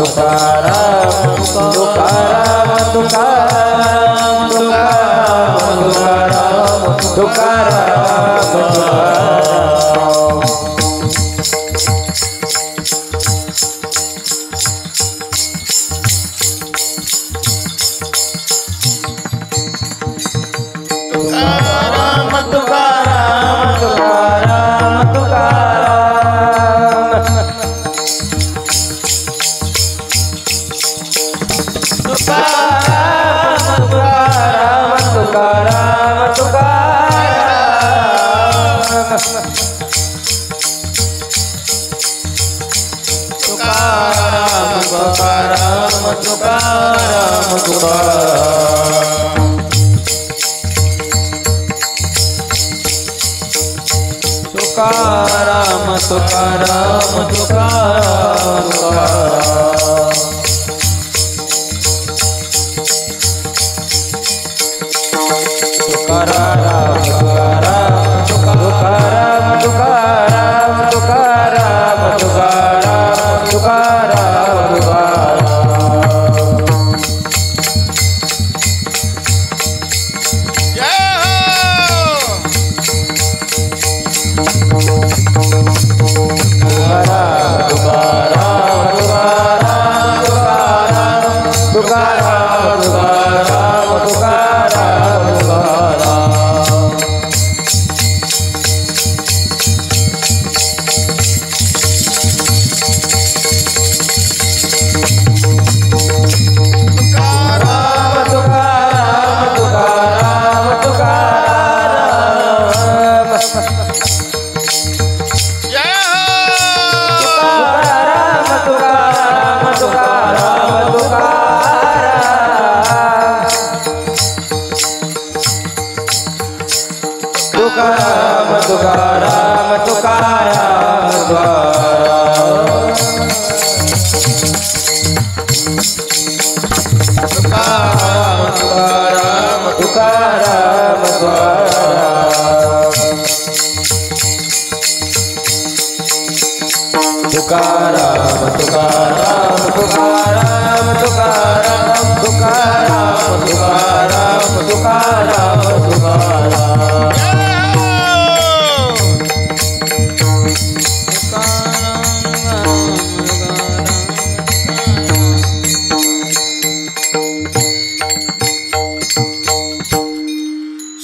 तुकाराम तुकाराम तुकाराम तुकाराम तुकाराम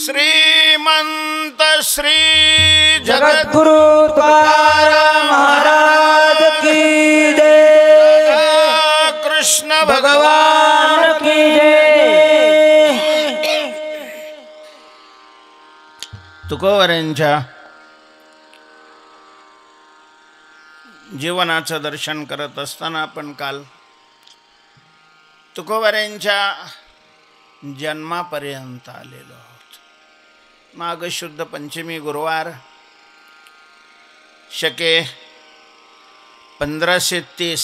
श्रीमंत श्री जगद्गुरु तुकाराम महाराज की जय। कृष्ण भगवान की जय। तुकोबऱ्यांच्या जीवनाचं दर्शन करत असताना आपण काल तुकोबऱ्यांच्या जन्मापर्यंत आलेलो आहोत। माघ शुद्ध पंचमी गुरुवार शके 1530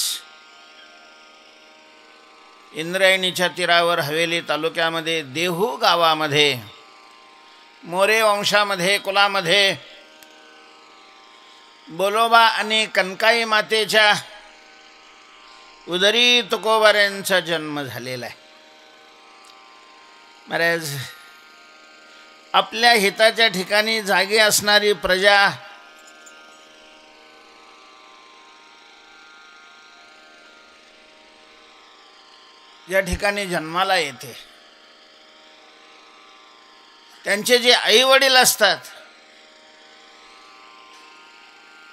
इंद्रायणीच्या तीरावर हवेली तालुक्यामध्ये देहू गावामध्ये मोरे वंशामध्ये कुलामध्ये बोलोबा आणि कनकाई मातेच्या उदरी तुकोबऱ्यांचा जन्म झालेला आहे। महाराज आपल्या हिताच्या ठिकाणी जागी असणारी प्रजा या ठिकाणी जन्माला येते, त्यांचे जे आई वडील असतात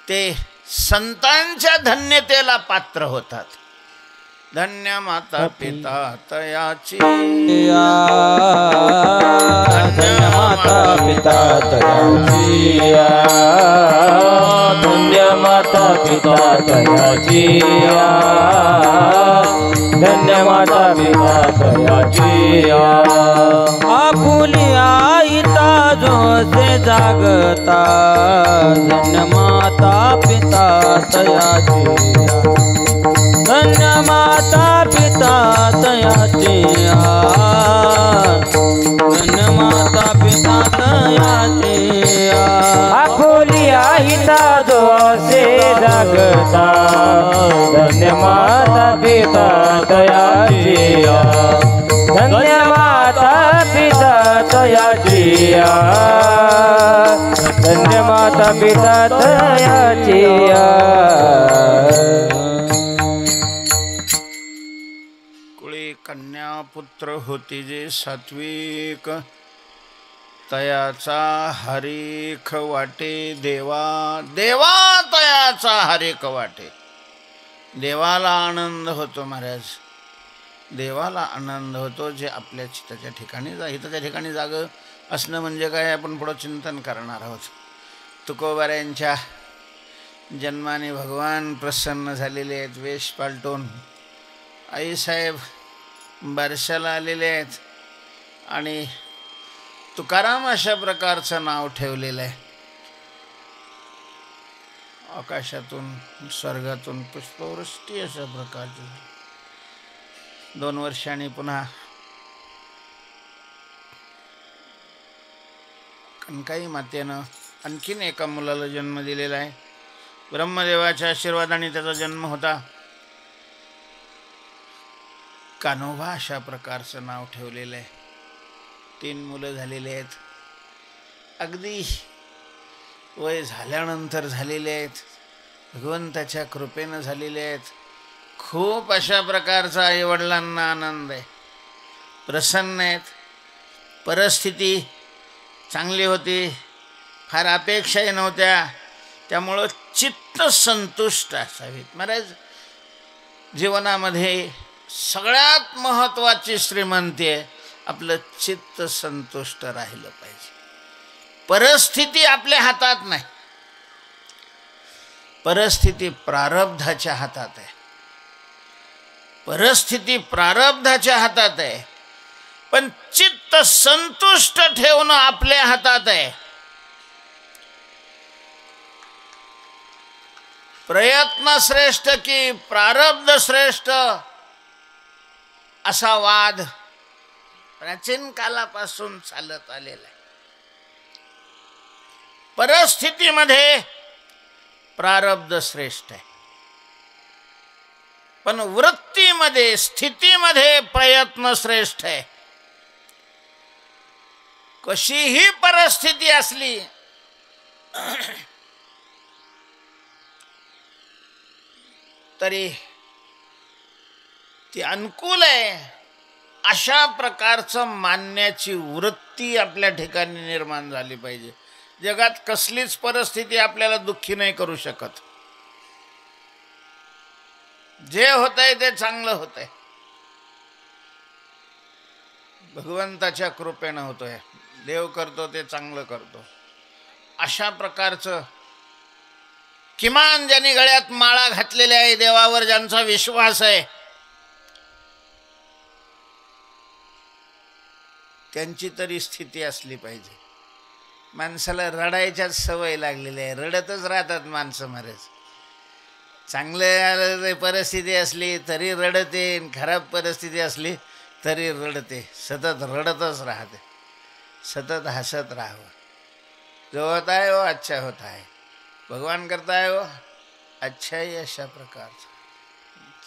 ते संतांच्या धन्यतेला पात्र होतात। धन्य माता पिता तयाची, धन्य माता पिता तयाची, धन्य माता पिता तयाची, धन्य माता पिता तयाची। आपुली आईता जो से जागता, धन्य माता पिता तयाची, धन्य माता पिता तयाची, धन्य माता पिता तयाची। आपुलिया हिता जो से जागता, धन्य माता पिता तयाची धन्य माता पिता तयाची धन्य माता पिता तयाची कुळी कन्या पुत्र होती जे सात्विक तयाचा हरिख वाटे देवा देवा तयाचा हरिख वाटे देवाला आनंद होतो महाराज देवाला आनंद होतो जे आपल्या चित्ताच्या ठिकाणी हिताच्या ठिकाणी जाग असणं म्हणजे काय आपण पुढं चिंतन करणार आहोत तुकोबाऱ्यांच्या जन्माने भगवान प्रसन्न झालेले आहेत वेश पालटून आईसाहेब बारशाला आलेले आहेत आणि तुकाराम अशा प्रकारचं नाव ठेवलेलं आहे आकाशातून स्वर्गातून पुष्पवृष्टी अशा प्रकारची 2 वर्षांनी पुन्हा कणकाई मातेनं आणखीन एका मुलाला जन्म दिलेला आहे ब्रह्मदेवाच्या आशीर्वादाने त्याचा जन्म होता कान्होबा अशा प्रकारचं नाव ठेवलेलं आहे 3 मुलं झालेले आहेत अगदी वय झाल्यानंतर झालेले आहेत भगवंताच्या कृपेनं झालेले आहेत खूप अशा प्रकारचा आईवडिलांना आनंद आहे प्रसन्न आहेत परिस्थिती चांगली होती फार अपेक्षाही नव्हत्या त्यामुळं चित्त संतुष्ट असावीत महाराज जीवनामध्ये सगळ्यात महत्त्वाची श्रीमंती आहे आपलं चित्त संतुष्ट राहिलं पाहिजे परिस्थिती आपल्या हातात नाही परिस्थिती प्रारब्धाच्या हातात आहे परिस्थिती प्रारब्धाच्या हातात आहे पण चित्त संतुष्ट ठेवणं आपल्या हातात आहे प्रयत्न श्रेष्ठ की प्रारब्ध श्रेष्ठ असा वाद प्राचीन कालापासून चालत आलेला आहे परिस्थितीमध्ये प्रारब्ध श्रेष्ठ आहे पण वृत्तीमध्ये स्थितीमध्ये प्रयत्न श्रेष्ठ आहे कशीही परिस्थिती असली तरी ती अनुकूल आहे अशा प्रकारचं मानण्याची वृत्ती आपल्या ठिकाणी निर्माण झाली पाहिजे जगात कसलीच परिस्थिती आपल्याला दुःखी नाही करू शकत जे होतंय ते चांगलं होतंय भगवंताच्या कृपेनं होतोय देव करतो ते चांगलं करतो अशा प्रकारचं किमान ज्यांनी गळ्यात माळा घातलेल्या आहे देवावर ज्यांचा विश्वास आहे त्यांची तरी स्थिती असली पाहिजे माणसाला रडायच्याच सवय लागलेली आहे रडतच राहतात माणसं महाराज चांगलं परिस्थिती असली तरी रडते खराब परिस्थिती असली तरी रडते सतत रडतच राहते सतत हसत राहावं जो होता है वो अच्छा होता है भगवान करता है वो अच्छा ही अशा प्रकारचं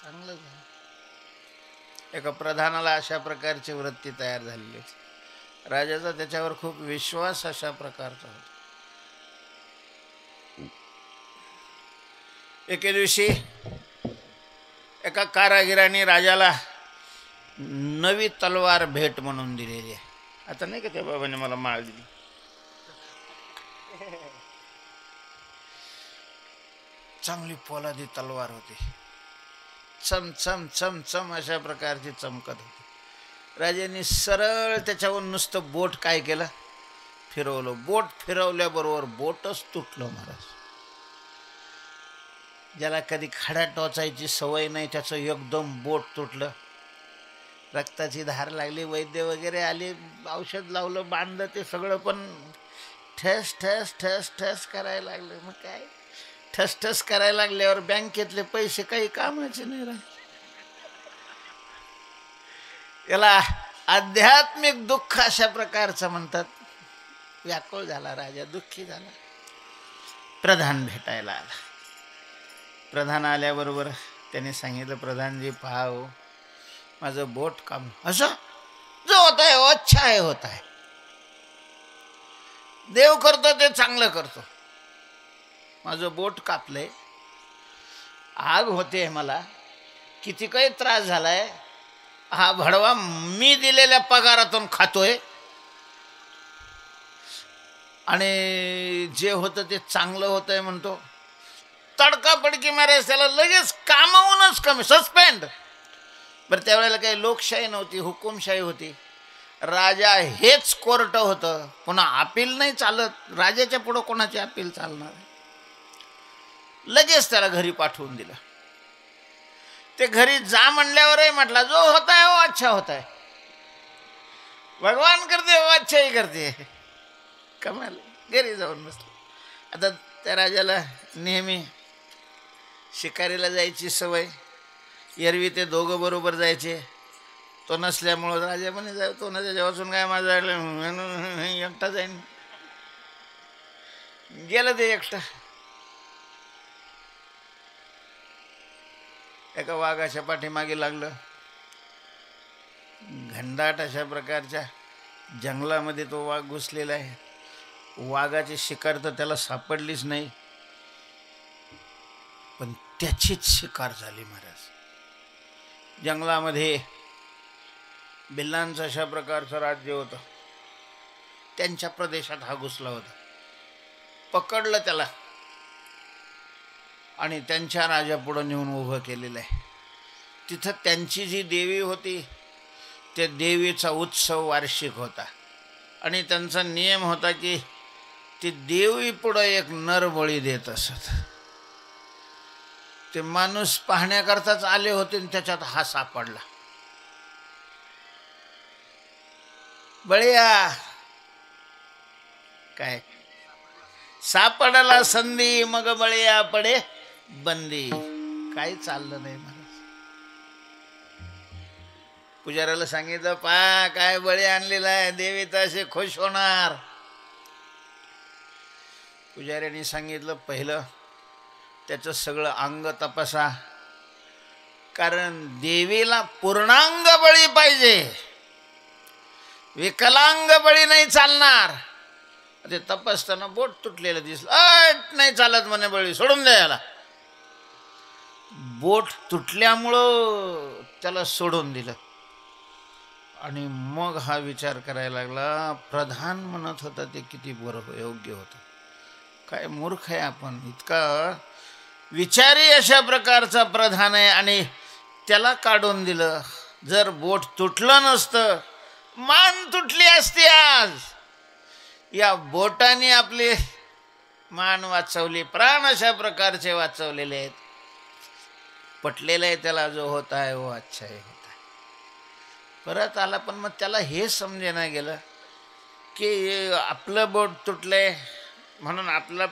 चांगलं झालं एका प्रधानाला अशा प्रकारची वृत्ती तयार झालेली होती राजाचा त्याच्यावर खूप विश्वास अशा प्रकारचा होता एके दिवशी एका कारागिराने राजाला नवी तलवार भेट म्हणून दिलेली आहे आता नाही का त्या बाबाने मला माळ दिली चांगली पोलादी तलवार होती चम चम चम चम अशा प्रकारची चमकत होती राजाने सरळ त्याच्यावर नुसतं बोट काय केलं फिरवलं बोट फिरवल्याबरोबर बोटच तुटलं महाराज ज्याला कधी खडा टोचायची सवय नाही त्याचं एकदम बोट तुटलं रक्ताची धार लागली वैद्य वगैरे आले औषध लावलं बांधलं ते सगळं पण ठस ठस ठस ठस करायला लागलं मग काय ठस ठस करायला लागल्यावर बँकेतले पैसे काही कामाचे नाही राहिले याला आध्यात्मिक दुःख अशा प्रकारचं म्हणतात व्याकुळ झाला राजा दुःखी झाला प्रधान भेटायला आला प्रधान आल्याबरोबर त्याने सांगितलं, प्रधानजी पहा हो, माझं बोट काम असं जो होता है वो अच्छा है होता है. देव करतो ते चांगलं करतो. माझं बोट कापलंय, आग होते मला, किती काही त्रास झालाय, हा भडवा मी दिलेल्या पगारातून खातोय आणि जे होतं ते चांगलं होतंय म्हणतो. तडकापडकी मारायचं त्याला, लगेच कामावूनच कमी, सस्पेंड. बरं त्यावेळेला काही लोकशाही नव्हती, हुकुमशाही होती. राजा हेच कोर्ट होतं, पुन्हा अपील नाही चालत. राजाच्या पुढं कोणाची अपील चालणार आहे? लगेच त्याला घरी पाठवून दिलं. ते घरी जा म्हणल्यावरही म्हटला, जो होता है वो अच्छा होता है, भगवान करते वो अच्छा ही करते. कमाल. घरी जाऊन बसलो. आता त्या राजाला नेहमी शिकारीला जायची सवय. एरवी ते दोघं बरोबर जायचे, तो नसल्यामुळं राजा म्हणे जाऊ, तो नसल्या जेव्हापासून काय माझा एकटा जाईन. गेलं ते एकटा. एका वाघाच्या पाठीमागे लागलं. घनदाट अशा प्रकारच्या जंगलामध्ये तो वाघ घुसलेला आहे. वाघाची शिकार तर त्याला सापडलीच नाही, पण त्याचीच शिकार झाली महाराज. जंगलामध्ये भिल्लांचं अशा प्रकारचं राज्य होतं. त्यांच्या प्रदेशात हा घुसला होता. पकडलं त्याला आणि त्यांच्या राजापुढं नेऊन उभं केलेलं आहे. तिथं त्यांची जी देवी होती, त्या देवीचा उत्सव वार्षिक होता आणि त्यांचा नियम होता की ती देवी पुढं एक नर बळी देत असत. ते माणूस पाहण्याकरताच आले होते आणि त्याच्यात हा सापडला. बळीया काय सापडला संधी, मग बळीया पडे बंदी. काही चाललं नाही महाराज. पुजाऱ्याला सांगितलं, पा काय बळी आणलेला आहे, देवी तर असे खुश होणार. पुजाऱ्याने सांगितलं, पहिलं त्याचं सगळं अंग तपासा, कारण देवीला पूर्णांग बळी पाहिजे, विकलांग बळी नाही चालणार. ते तपासताना बोट तुटलेलं दिसलं. नाही चालत म्हणे बळी, सोडून द्या याला. बोट तुटल्यामुळं त्याला सोडून दिलं. आणि मग हा विचार करायला लागला, प्रधान म्हणत होता ते किती बरोबर योग्य होतं. काय मूर्ख आहे आपण, इतका विचारी अशा प्रकारचा प्रधान आहे आणि त्याला काढून दिलं. जर बोट तुटलं नसतं, मान तुटली असती आज. या बोटाने आपली मान वाचवली, प्राण अशा प्रकारचे वाचवलेले आहेत. पटलेलं आहे त्याला, जो होता है वो अच्छा है होता है. परत आला, पण मग त्याला हे समजेना गेलं की आपलं बोट तुटलंय म्हणून आपलं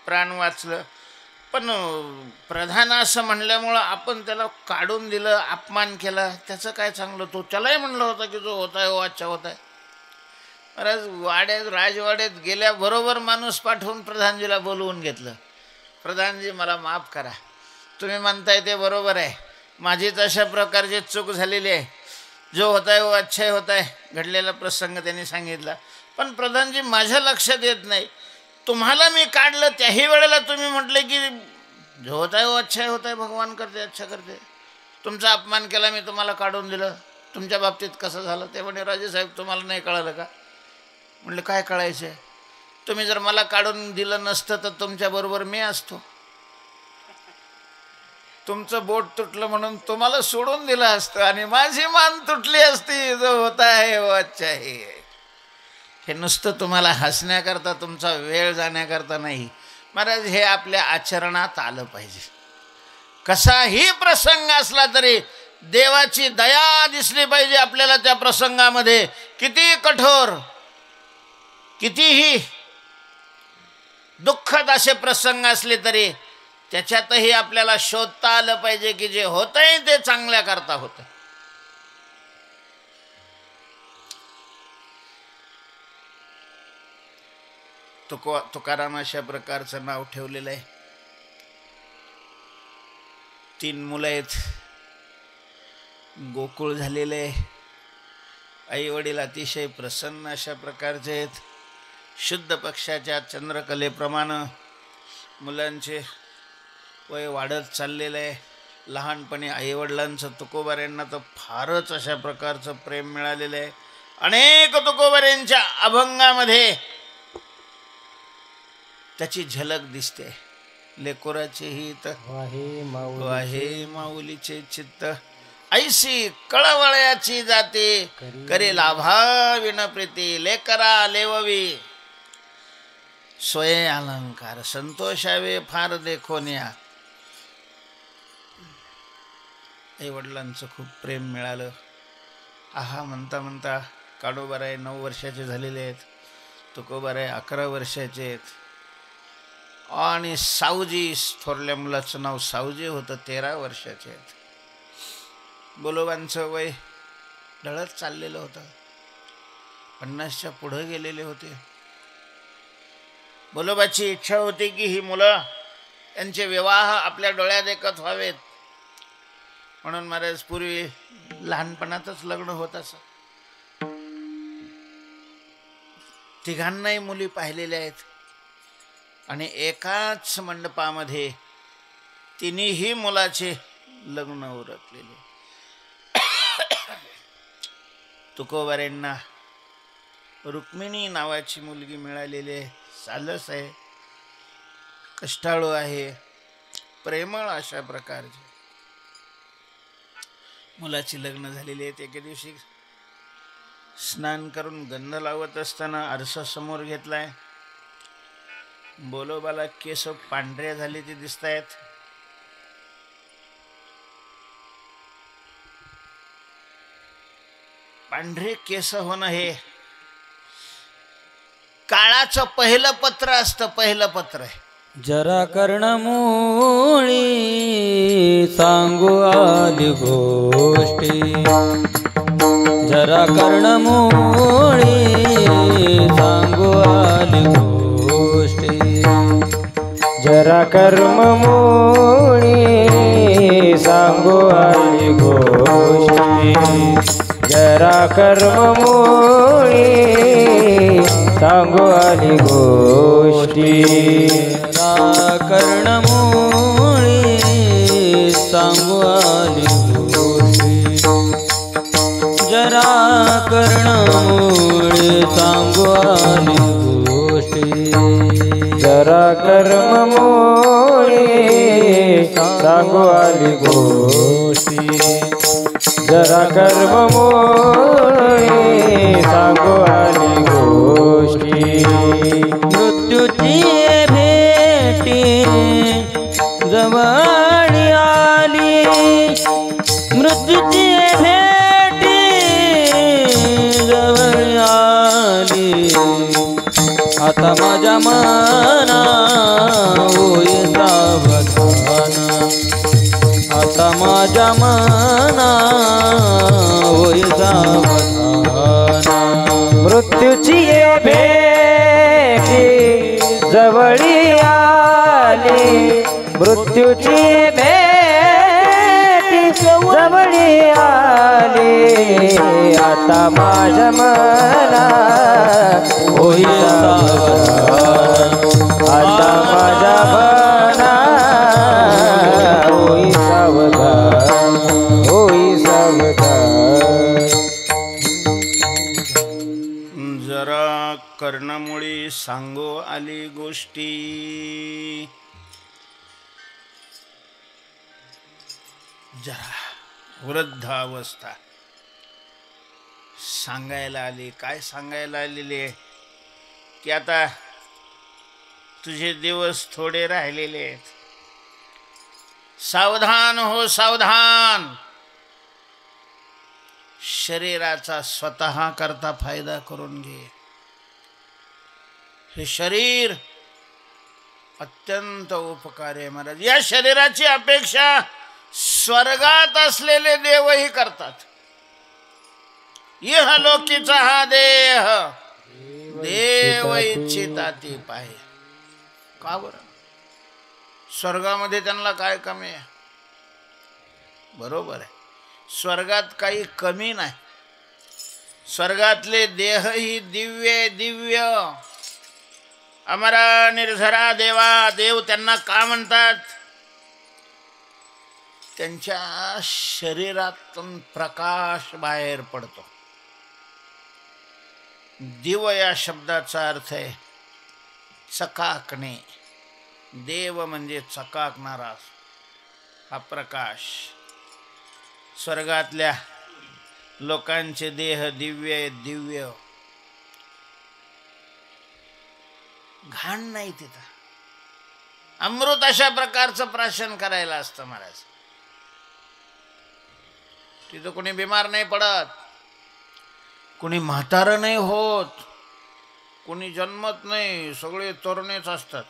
प्राण वाचलं, पण प्रधान असं म्हणल्यामुळं आपण त्याला काढून दिलं, अपमान केला. त्याचं काय चांगलं? तो त्यालाही म्हणलं होतं की जो होता है वो अच्छा होता है. महाराज राजवाड्यात गेल्याबरोबर माणूस पाठवून प्रधानजीला बोलवून घेतलं. प्रधानजी मला माफ करा, तुम्ही म्हणताय ते बरोबर आहे, माझीच अशा प्रकारची चूक झालेली आहे, जो होता है वो अच्छा होता है. घडलेला प्रसंग त्यांनी सांगितला. पण प्रधानजी माझ्या लक्षात येत नाही, तुम्हाला मी काढलं त्याही वेळेला तुम्ही म्हटले की जो होता है वो अच्छा होता है, भगवान करते अच्छा करते. तुमचा अपमान केला, मी तुम्हाला काढून दिलं, तुमच्या बाबतीत कसं झालं? ते म्हणे, राजेसाहेब तुम्हाला नाही कळालं का? म्हटलं काय कळायचं? तुम्ही जर मला काढून दिलं नसतं तर तुमच्याबरोबर मी असतो. तुमचं बोट तुटलं म्हणून तुम्हाला सोडून दिलं असतं आणि माझी मान तुटली असती. जो होता है वो अच्छा है. हे नुसतं तुम्हाला हसण्याकरता, तुमचा वेळ जाण्याकरता नाही महाराज, हे आपल्या आचरणात आलं पाहिजे. कसाही प्रसंग असला तरी देवाची दया दिसली पाहिजे आपल्याला त्या प्रसंगामध्ये. किती कठोर, कितीही दुःखद असे प्रसंग असले तरी त्याच्यातही आपल्याला शोधता आलं पाहिजे की जे होतंय ते चांगल्या करता होतं. तुकाराम अशा प्रकारचं नाव ठेवलेलं आहे. 3 मुलं आहेत, गोकुळ झालेले, आई वडील अतिशय प्रसन्न अशा प्रकारचे आहेत. शुद्ध पक्षाच्या चंद्रकलेप्रमाणे मुलांचे वय वाढत चाललेलं आहे. लहानपणी आईवडिलांचं तुकोबाऱ्यांना तर फारच अशा प्रकारचं प्रेम मिळालेलं आहे. अनेक तुकोबाऱ्यांच्या अभंगामध्ये त्याची झलक दिसते. लेकोराचेही तर वाहे माऊलीचे चित्त, ऐशी कळवळ्याची जाते, करे लाभा विनप्रीती, लेकरा लेववी सोये अलंकार, संतोषावे फार देखोन्या. आई वडिलांचं खूप प्रेम मिळालं. आहा म्हणता म्हणता काडोबाराय 9 वर्षाचे झालेले आहेत, तुकोबाराय 11 वर्षाचे आहेत, आणि सावजी, थोरल्या मुलाचं नाव सावजी होतं, 13 वर्षाचे आहेत. बोलोबांचं वय ढळत चाललेलं होतं, 50च्या पुढे गेलेले होते. बोलोबाची इच्छा होती की ही मुलं यांचे विवाह आपल्या डोळ्या देखत व्हावेत, म्हणून महाराज पूर्वी लहानपणातच लग्न होत असं. तिघांनाही मुली पाहिलेल्या आहेत आणि एकाच मंडपामध्ये तिन्ही मुलाचे लग्न उरकलेले. तुकोबाऱ्यांना रुक्मिणी नावाची मुलगी मिळालेली आहे. सालस आहे, कष्टाळू आहे, प्रेमळ अशा प्रकारचे. मुलाची लग्न झालेली आहेत. एके दिवशी स्नान करून गंध लावत असताना आरसा समोर घेतलाय. बोलोबाला केस पांढरे झाले ते दिसत आहेत. पांढरे केस होणं हे काळाचं पहिलं पत्र असतं, पहिलं पत्र आहे. जरा कर्णमुळी सांगू आली गोष्टी, जरा कर्णमुळी सांगू आली गोष्टी, जरा कर्ममुळी सांगू आली गोष्टी, जरा कर्ममुळी सांगू आली गोष्टी, जरा कर्णमुळी सांगू आली गोष्टी, जरा कर्णमुळी सांगू आली गोष्टी, जरा कर्ममुळी सांगू आली गोष्टी, जरा कर्ममुळी सांगू आली गोष्टी. मृत्यूची भेटी जवळ आली, मृत्यूची भेटी जवळ आली, आता माझ्या मना होई सावधान, आता माझ्या मना होई सावधान. मृत्यूची भेटी जवळी आली, मृत्यूची भेटी जवळी आली, आता माझ्या मना होई सावधान, आता माझ्या मना होई सावधान, होई सावधान. जरा कर्णमुळी सांगू आली गोष्टी, जरा वृद्धावस्था सांगायला आली. काय सांगायला आलेली आहे की आता तुझे दिवस थोडे राहिलेले आहेत, सावधान हो सावधान. शरीराचा स्वतः करता फायदा करून घे. हे शरीर अत्यंत उपकारी आहे महाराज. या शरीराची अपेक्षा स्वर्गात असलेले देवही करतात. इहलोकीचा हा देह देव इच्छिता ती पाहे. का बरं? स्वर्गामध्ये त्यांना काय कमी आहे? बरोबर आहे. स्वर्गात काही कमी नाही. स्वर्गातले देह ही दिव्य दिव्य अमरा निर्झरा देवा. देव त्यांना का म्हणतात? त्यांच्या शरीरातून प्रकाश बाहेर पडतो. दिव या शब्दाचा अर्थ आहे चकाकणे. देव म्हणजे चकाकणारा हा प्रकाश. स्वर्गातल्या लोकांचे देह दिव्य दिव्य, घाण नाही तिथं. अमृत अशा प्रकारचं प्राशन करायला असतं महाराज. तिथं कोणी बिमार नाही पडत, कोणी म्हातारं नाही होत, कोणी जन्मत नाही, सगळे तरुणेच असतात.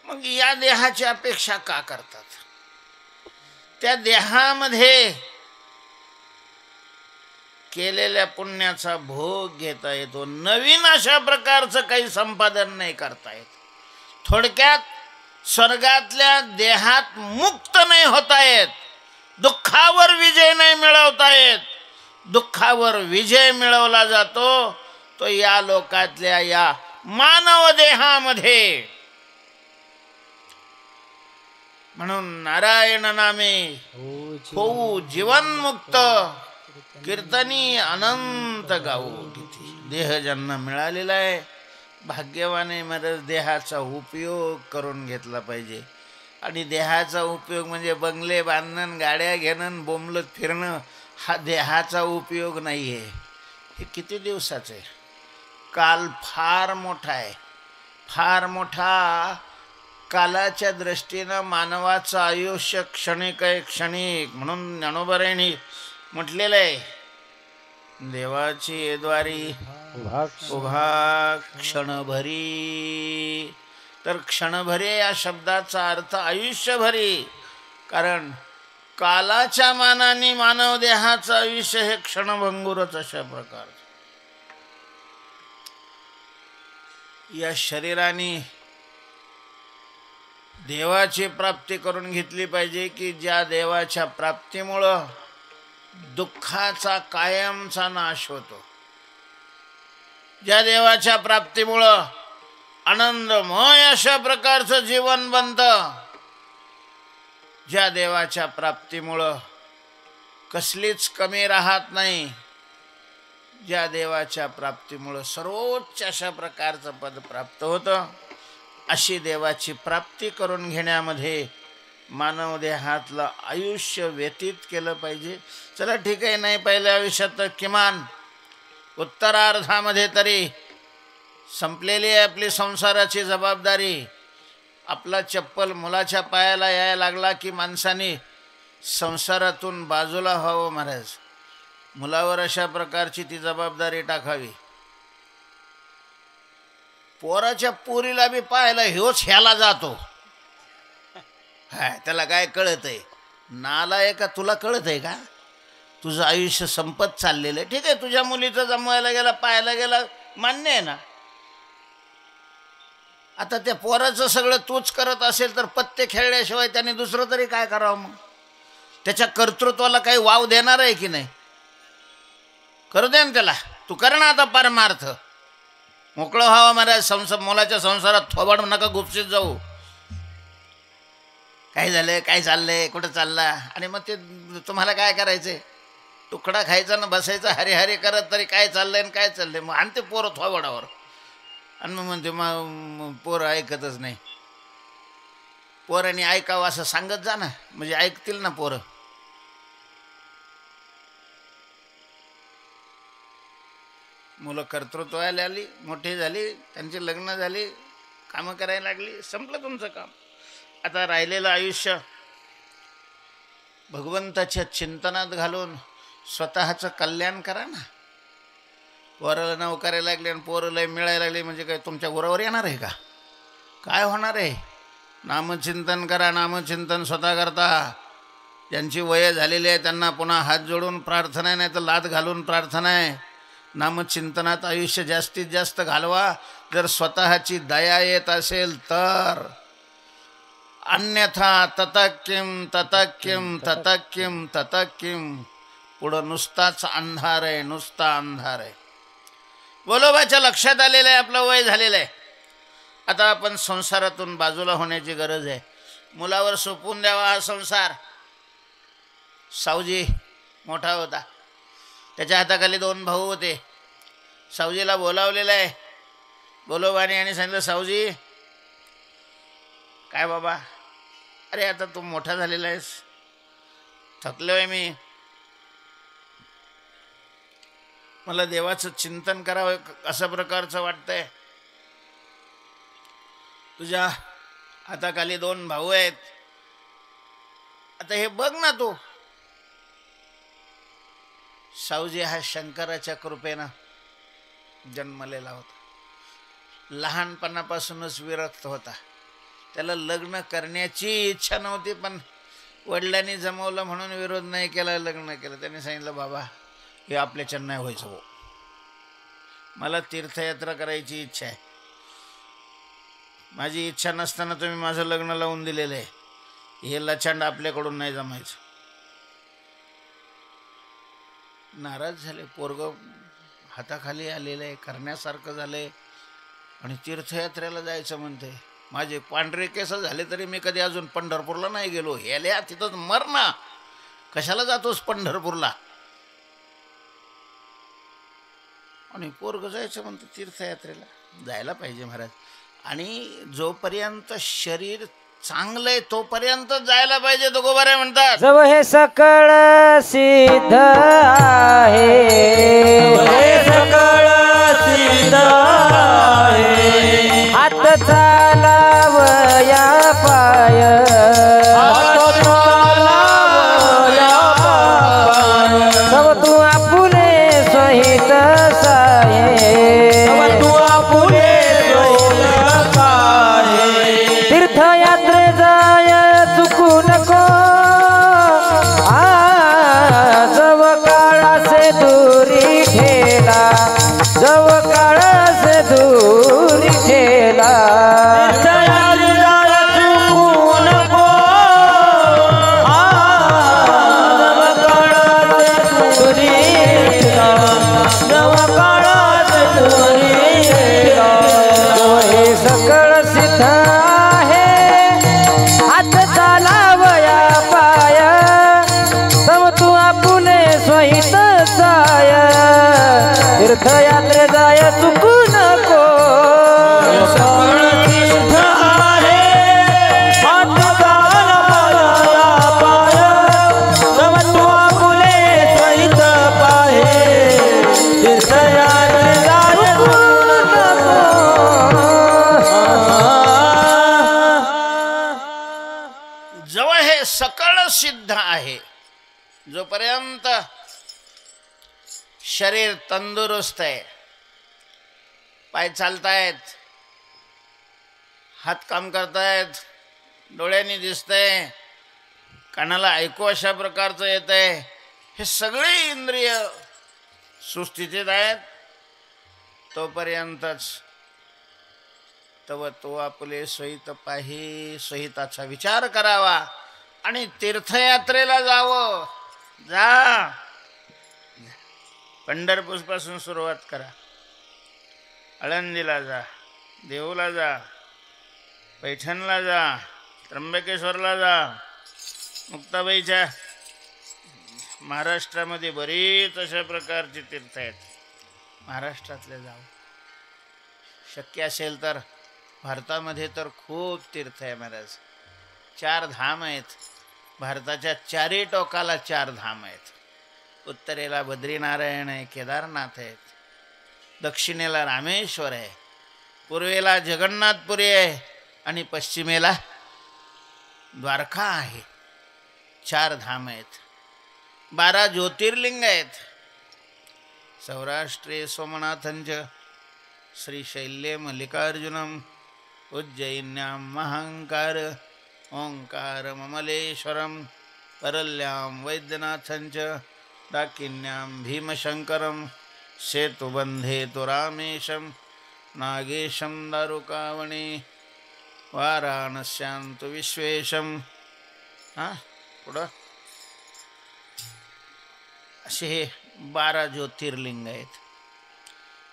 मग या देहाची अपेक्षा का करतात? त्या देहामध्ये केलेल्या पुण्याचा भोग घेता येतो. नवीन अशा प्रकारचं काही संपादन नाही करता येत. थोडक्यात स्वर्गातल्या देहात मुक्त नाही होता येत. दुःखावर विजय नाही मिळवता येत. दुःखावर विजय मिळवला जातो तो या लोकातल्या या मानव देहामध्ये. म्हणून नारायण नामे होऊ जीवनमुक्त, कीर्तनी अनंत गाऊ किती. देह ज्यांना मिळालेला आहे भाग्यवाने महाराज. देहाचा उपयोग करून घेतला पाहिजे. आणि देहाचा उपयोग म्हणजे बंगले बांधणं, गाड्या घेणं, बोंबलत फिरणं हा देहाचा उपयोग नाही आहे. हे किती दिवसाचं आहे. काल फार मोठा आहे, फार मोठा. कालाच्या दृष्टीनं मानवाचं आयुष्य क्षणिक आहे, क्षणिक. म्हणून ज्ञानोबरायांनी म्हटलेलं आहे देवाची द्वारी उभा क्षणभरी. तर क्षणभरी या शब्दाचा अर्थ आयुष्यभरी. कारण कालाच्या मानाने मानव देहाचं आयुष्य हे क्षणभंगुरच अशा प्रकारचं. या शरीराने देवाची प्राप्ती करून घेतली पाहिजे की ज्या देवाच्या प्राप्तीमुळं दुःखाचा कायमचा नाश होतो. ज्या देवाच्या प्राप्तीमुळं आनंदमय अशा प्रकारचं जीवन बनतं. ज्या देवाच्या प्राप्तीमुळं कसलीच कमी राहत नाही. ज्या देवाच्या प्राप्तीमुळं सर्वोच्च अशा प्रकारचं पद प्राप्त होतं. अशी देवाची प्राप्ती करून घेण्यामध्ये मानव देहातलं आयुष्य व्यतीत केलं पाहिजे. चला ठीक आहे, नाही पहिल्या आयुष्यात तर किमान उत्तरार्धामध्ये तरी संपलेली आहे आपली संसाराची जबाबदारी. आपला चप्पल मुलाच्या पायाला यायला लागला की माणसाने संसारातून बाजूला व्हावं महाराज. मुलावर अशा प्रकारची ती जबाबदारी टाकावी. पोराच्या पोरीला बी पाहायला ह्योच ह्याला जातो. हाय त्याला काय कळत आहे? नालाय का? तुला कळत आहे का? तुझं आयुष्य संपत चाललेलं आहे. ठीक आहे, तुझ्या मुलीचं जमवायला गेला, पाहायला गेला, मान्य आहे ना. आता त्या पोराचं सगळं तूच करत असेल तर पत्ते खेळल्याशिवाय त्याने दुसरं तरी काय करावं? मग त्याच्या कर्तृत्वाला काही वाव देणार आहे की नाही? करू दे ना त्याला. तू कर ना आता परमार्थ. मोकळं व्हावं महाराज. मुलाच्या संसारात थोबाड नका गुपचीत जाऊ. काय झालं, काय चाललंय, कुठं चालला? आणि मग ते तुम्हाला काय करायचंय? तुकडा खायचा ना बसायचा हरी हरी करत, तरी काय चाललंय काय चाललंय. मग आणते पोरं थोबाडावर आणि मग म्हणते मग पोरं ऐकतच नाही. पोरांनी ऐकावं असं सांगत जा ना, म्हणजे ऐकतील ना पोरं. मुलं कर्तृत्वाला आली, मोठी झाली, त्यांची लग्न झाली, कामं करायला लागली, संपलं तुमचं काम. आता राहिलेलं आयुष्य भगवंताच्या चिंतनात घालून स्वतःचं कल्याण करा ना. पोराला नोकऱ्या लागले आणि पोरं लय मिळायला लागले म्हणजे काय तुमच्या उरावर येणार आहे का? काय होणार आहे? नामचिंतन करा. नामचिंतन स्वतः करता. ज्यांची वय झालेली आहे त्यांना पुन्हा हात जोडून प्रार्थना आहे, नाही तर लाथ घालून प्रार्थना आहे. नामचिंतनात आयुष्य जास्तीत जास्त घालवा. जर स्वतःची दया येत असेल तर अन्यथा ततकिम ततकिम ततकिम ततकिम. पुढं नुसताच अंधार आहे, नुसता अंधार आहे. बोलोबाच्या लक्षात आलेलं आहे आपलं वय झालेलं आहे. आता आपण संसारातून बाजूला होण्याची गरज आहे. मुलावर सोपवून द्यावा हा संसार. सावजी मोठा होता, त्याच्या हाताखाली 2 भाऊ होते. सावजीला बोलावलेलं आहे बोलोबाने आणि सांगितलं, सावजी काय बाबा, अरे आता तू मोठा झालेला आहेस, थकलोय मी, मला देवाचं चिंतन करावं अशा प्रकारचं वाटतंय. तुझ्या हाताखाली 2 भाऊ आहेत, आता हे बघ ना तू. सावजी हा शंकराच्या कृपेनं जन्मलेला होता. लहानपणापासूनच विरक्त होता. त्याला लग्न करण्याची इच्छा नव्हती, पण वडिलांनी जमवलं म्हणून विरोध नाही केला, लग्न केलं. त्याने सांगितलं, बाबा हे आपल्याच्यानं नाही व्हायचं हो, मला तीर्थयात्रा करायची इच्छा आहे. माझी इच्छा नसताना तुम्ही माझं लग्न लावून दिलेलं आहे, हे लचांड आपल्याकडून नाही जमायचं. नाराज झाले. पोरग हाताखाली आलेलं आहे, करण्यासारखं झालंय आणि तीर्थयात्रेला जायचं म्हणते. माझे पांढरे केस झाले तरी मी कधी अजून पंढरपूरला नाही गेलो. ह्याला तिथंच मर ना, कशाला जातोस पंढरपूरला. आणि पोरग जायचं म्हणतं तीर्थयात्रेला. जायला पाहिजे महाराज. आणि जोपर्यंत शरीर चांगलं आहे तोपर्यंत जायला पाहिजे. तुकोबारे म्हणतात, जव हे सकळ सिद्ध आहे, सकळ सिद्ध आहे. हात चालावया पाय, हात चालावया पाय. तव तू आपुले सहित साये, तू आपुले सोयीत साये. तीर्थयात्रे जाय चुकू नको, जव काळासे दूरी ठेला, जव काळासे दूरी ठेला. सकळ सिद्ध आहे, हात चालावया पाय, तव तू आपुले स्वहित साय. तीर्थयात्रे जाय चुकू नको, जवळ हे सकळ सिद्ध आहे. जोपर्यंत शरीर तंदुरुस्त आहे, पाय चालतायत, हात काम करतायत, डोळ्यांनी दिसतंय, कानाला ऐकू अशा प्रकारचं येतंय, हे सगळे इंद्रिय सुस्थितीत आहेत, तोपर्यंतच तव तो आपले सहित पाही, सहिताचा विचार करावा आणि तीर्थयात्रेला जावं. जा, पंढरपूरपासून सुरुवात करा, आळंदीला जा, देऊला जा, पैठणला जा, त्र्यंबकेश्वरला जा. मुक्ताबाईच्या महाराष्ट्रामध्ये बरीच अशा प्रकारची तीर्थ आहेत, महाराष्ट्रातले जाऊ. शक्य असेल तर भारतामध्ये तर खूप तीर्थ आहे महाराज. 4 धाम आहेत. भारताच्या 4ही टोकाला 4 धाम आहेत. उत्तरेला बद्रीनारायण आहे, केदारनाथ आहेत, दक्षिणेला रामेश्वर आहे, पूर्वेला जगन्नाथपुरी आहे आणि पश्चिमेला द्वारका आहे. 4 धाम आहेत. 12 ज्योतिर्लिंग आहेत. सौराष्ट्रे सोमनाथंच, श्रीशैल्ये मल्लिकार्जुनम, उज्जयिन्यां महांकार, ओंकार ममलेश्वरम, परल्यां वैद्यनाथंच, डाकिन्यां भीमशंकरम, सेतुबंधे तु रामेशम, नागेशम दारुकावणे, वाराणस्यांतु विश्वेशम. हां पुढं असे हे 12 ज्योतिर्लिंग आहेत.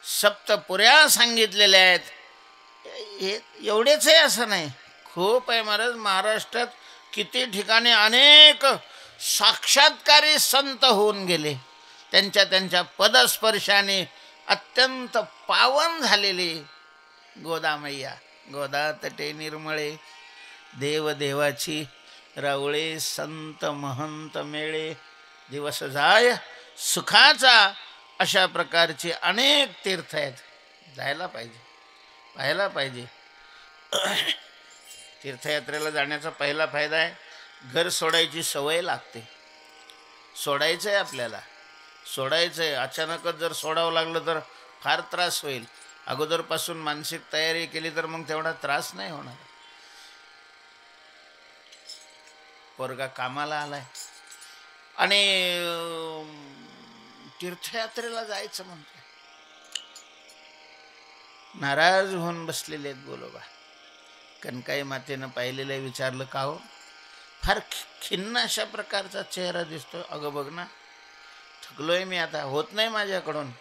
सप्तपुऱ्या सांगितलेल्या आहेत. हे एवढेच आहे असं नाही, खूप आहे महाराज. महाराष्ट्रात किती ठिकाणी अनेक साक्षात्कारी संत होऊन गेले. त्यांच्या त्यांच्या पदस्पर्शाने अत्यंत पावन झालेली गोदामय्या. गोदा तटे निर्मळे देवदेवाची रावळे, संत महंत मेळे दिवस जाय सुखाचा. अशा प्रकारचे अनेक तीर्थ आहेत. जायला पाहिजे, पाहायला पाहिजे. तीर्थयात्रेला जाण्याचा पहिला फायदा आहे, घर सोडायची सवय लागते. सोडायचं आहे आपल्याला, सोडायचं आहे. अचानकच जर सोडावं लागलं तर फार त्रास होईल. अगोदरपासून मानसिक तयारी केली तर मग तेवढा त्रास नाही होणार. पोरगा कामाला आलाय आणि तीर्थयात्रेला जायचं म्हणतोय, नाराज होऊन बसलेले आहेत बोलोबा. कनकाई मातेनं पाहिलेलं विचारलं, का हो फार खिन्न अशा प्रकारचा चेहरा दिसतो. अगं बघ ना, थकलोय मी आता, होत नाही माझ्याकडून.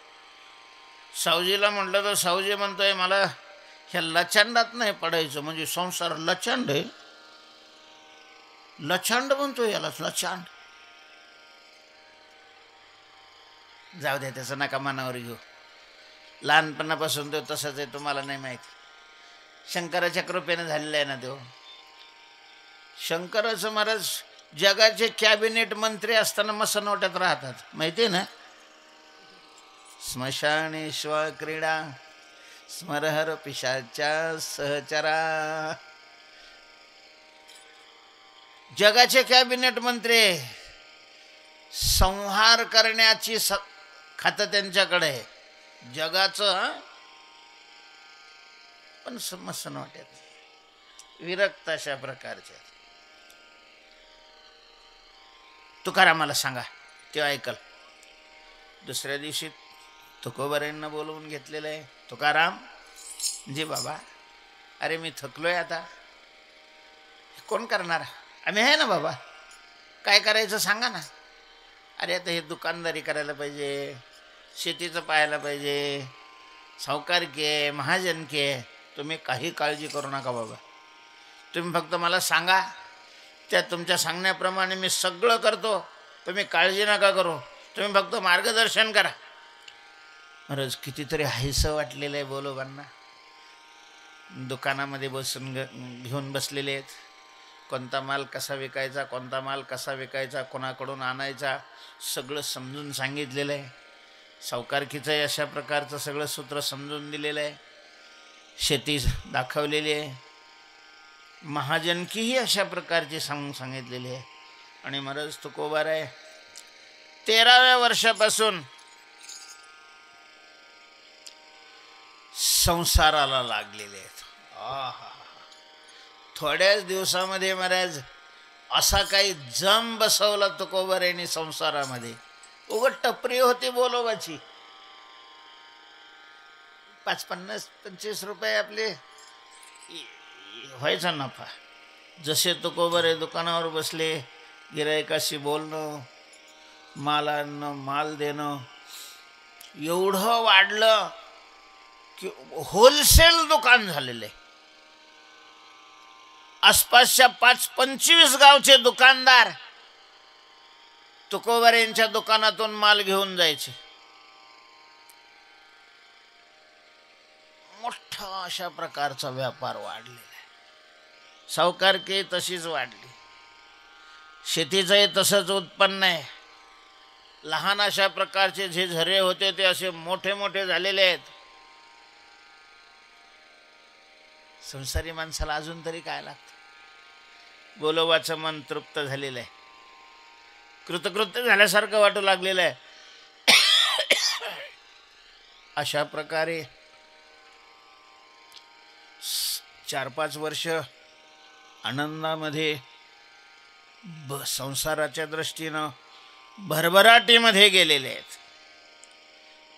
सावजीला म्हटलं तर सावजी म्हणतोय मला ह्या लचांडात नाही पडायचं. म्हणजे संसार लचांड आहे, लचांड म्हणतोय याला, लचांड. जाऊ दे, त्याचं नका मनावर घेऊ. लहानपणापासून तो तसंच आहे, तुम्हाला नाही माहिती. शंकराच्या कृपेने झालेला आहे ना तो. शंकराचं महाराज जगाचे कॅबिनेट मंत्री असताना मसनवट्यात राहतात, माहिती आहे ना. स्मशानेश्वर क्रीडा स्मरहर पिशाच्या सहचरा. जगाचे कॅबिनेट मंत्री, संहार करण्याची खातं त्यांच्याकडे आहे जगाचं. पण मसनवट्यात विरक्त अशा प्रकारच्या. तुकारामाला सांगा, ते ऐकल. दुसऱ्या दिवशी तुकोबारायांना बोलवून घेतलेलं आहे. तुकाराम जी बाबा, अरे मी थकलोय आता, कोण करणार? आम्ही आहे ना बाबा, काय करायचं सांगा ना. अरे आता हे दुकानदारी करायला पाहिजे, शेतीचं पाहायला पाहिजे, सावकारकी आहे, महाजनकी आहे. तुम्ही काही काळजी करू नका बाबा, तुम्ही फक्त मला सांगा, त्या तुमच्या सांगण्याप्रमाणे मी सगळं करतो. तुम्ही काळजी नका करू, तुम्ही फक्त मार्गदर्शन करा. महाराज कितीतरी हायसं वाटलेलं आहे बोलोबांना. दुकानामध्ये बसून घेऊन बसलेले आहेत. कोणता माल कसा विकायचा, कोणता माल कसा विकायचा, कोणाकडून आणायचा, सगळं समजून सांगितलेलं आहे. सावकारकीचंही अशा प्रकारचं सगळं सूत्र समजून दिलेलं आहे. शेती दाखवलेली आहे. महाजनकीही अशा प्रकारची सांगितलेली आहे. आणि महाराज तुकोबाराय 13व्या वर्षापासून संसाराला लागलेले आहेत. थोड्याच दिवसामध्ये महाराज असा काही जम बसवला तुकोबारायांनी संसारामध्ये. उगत टपरी होती बोलोबाची, 5-50-25 रुपये आपले व्हायचा नफा. जसे तुकोबारे दुकानावर बसले, गिरायकाशी बोलणं, माल आणणं, माल देणं एवढं वाढलं की होलसेल दुकान झालेलं आहे. आसपासच्या 5-25 गावचे दुकानदार तुकोबारायांच्या दुकानातून माल घेऊन जायचे. मोठा अशा प्रकारचा व्यापार वाढलेला आहे. सावकारकी तशीच वाढली, शेतीचंही तसंच उत्पन्न आहे. लहान अशा प्रकारचे जे झरे होते ते असे मोठे मोठे झालेले आहेत. संसारी माणसाला अजून तरी काय लागतं? बोलोबाचं मन तृप्त झालेलं आहे, कृतकृत्य झाल्यासारखं वाटू लागलेलं आहे. अशा प्रकारे 4-5 वर्ष आनंदामध्ये संसाराच्या दृष्टीनं भरभराटीमध्ये गेलेले आहेत.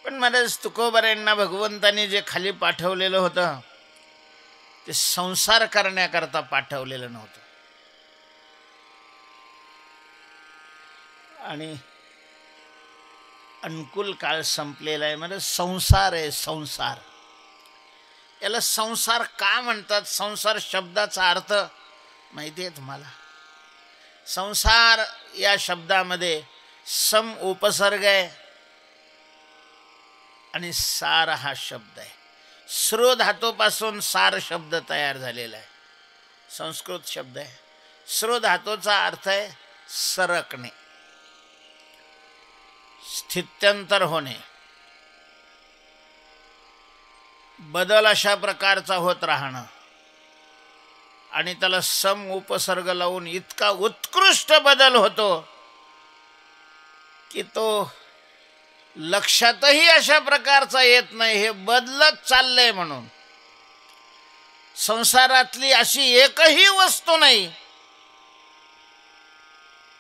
पण महाराज तुकोबारायांना भगवंतानी जे खाली पाठवलेलं होतं ते संसार करण्याकरता पाठवलेलं नव्हतं. आणि अनुकूल काळ संपलेला आहे म्हणजे संसार आहे. संसार याला संसार का म्हणतात? संसार शब्दाचा अर्थ माहिती आहे तुम्हाला? संसार या शब्दामध्ये सम उपसर्ग आहे आणि सार हा शब्द आहे. स्रो धातूपासून सार शब्द तयार झालेला आहे. संस्कृत शब्द आहे. स्रो धातूचा अर्थ आहे सरकणे, स्थित्यंतर होणे, बदल अशा प्रकारचा होत राहणं. आणि त्याला सम उपसर्ग लावून इतका उत्कृष्ट बदल होतो की तो लक्षातही अशा प्रकारचा येत नाही. हे बदलत चाललंय म्हणून. संसारातली अशी एकही वस्तू नाही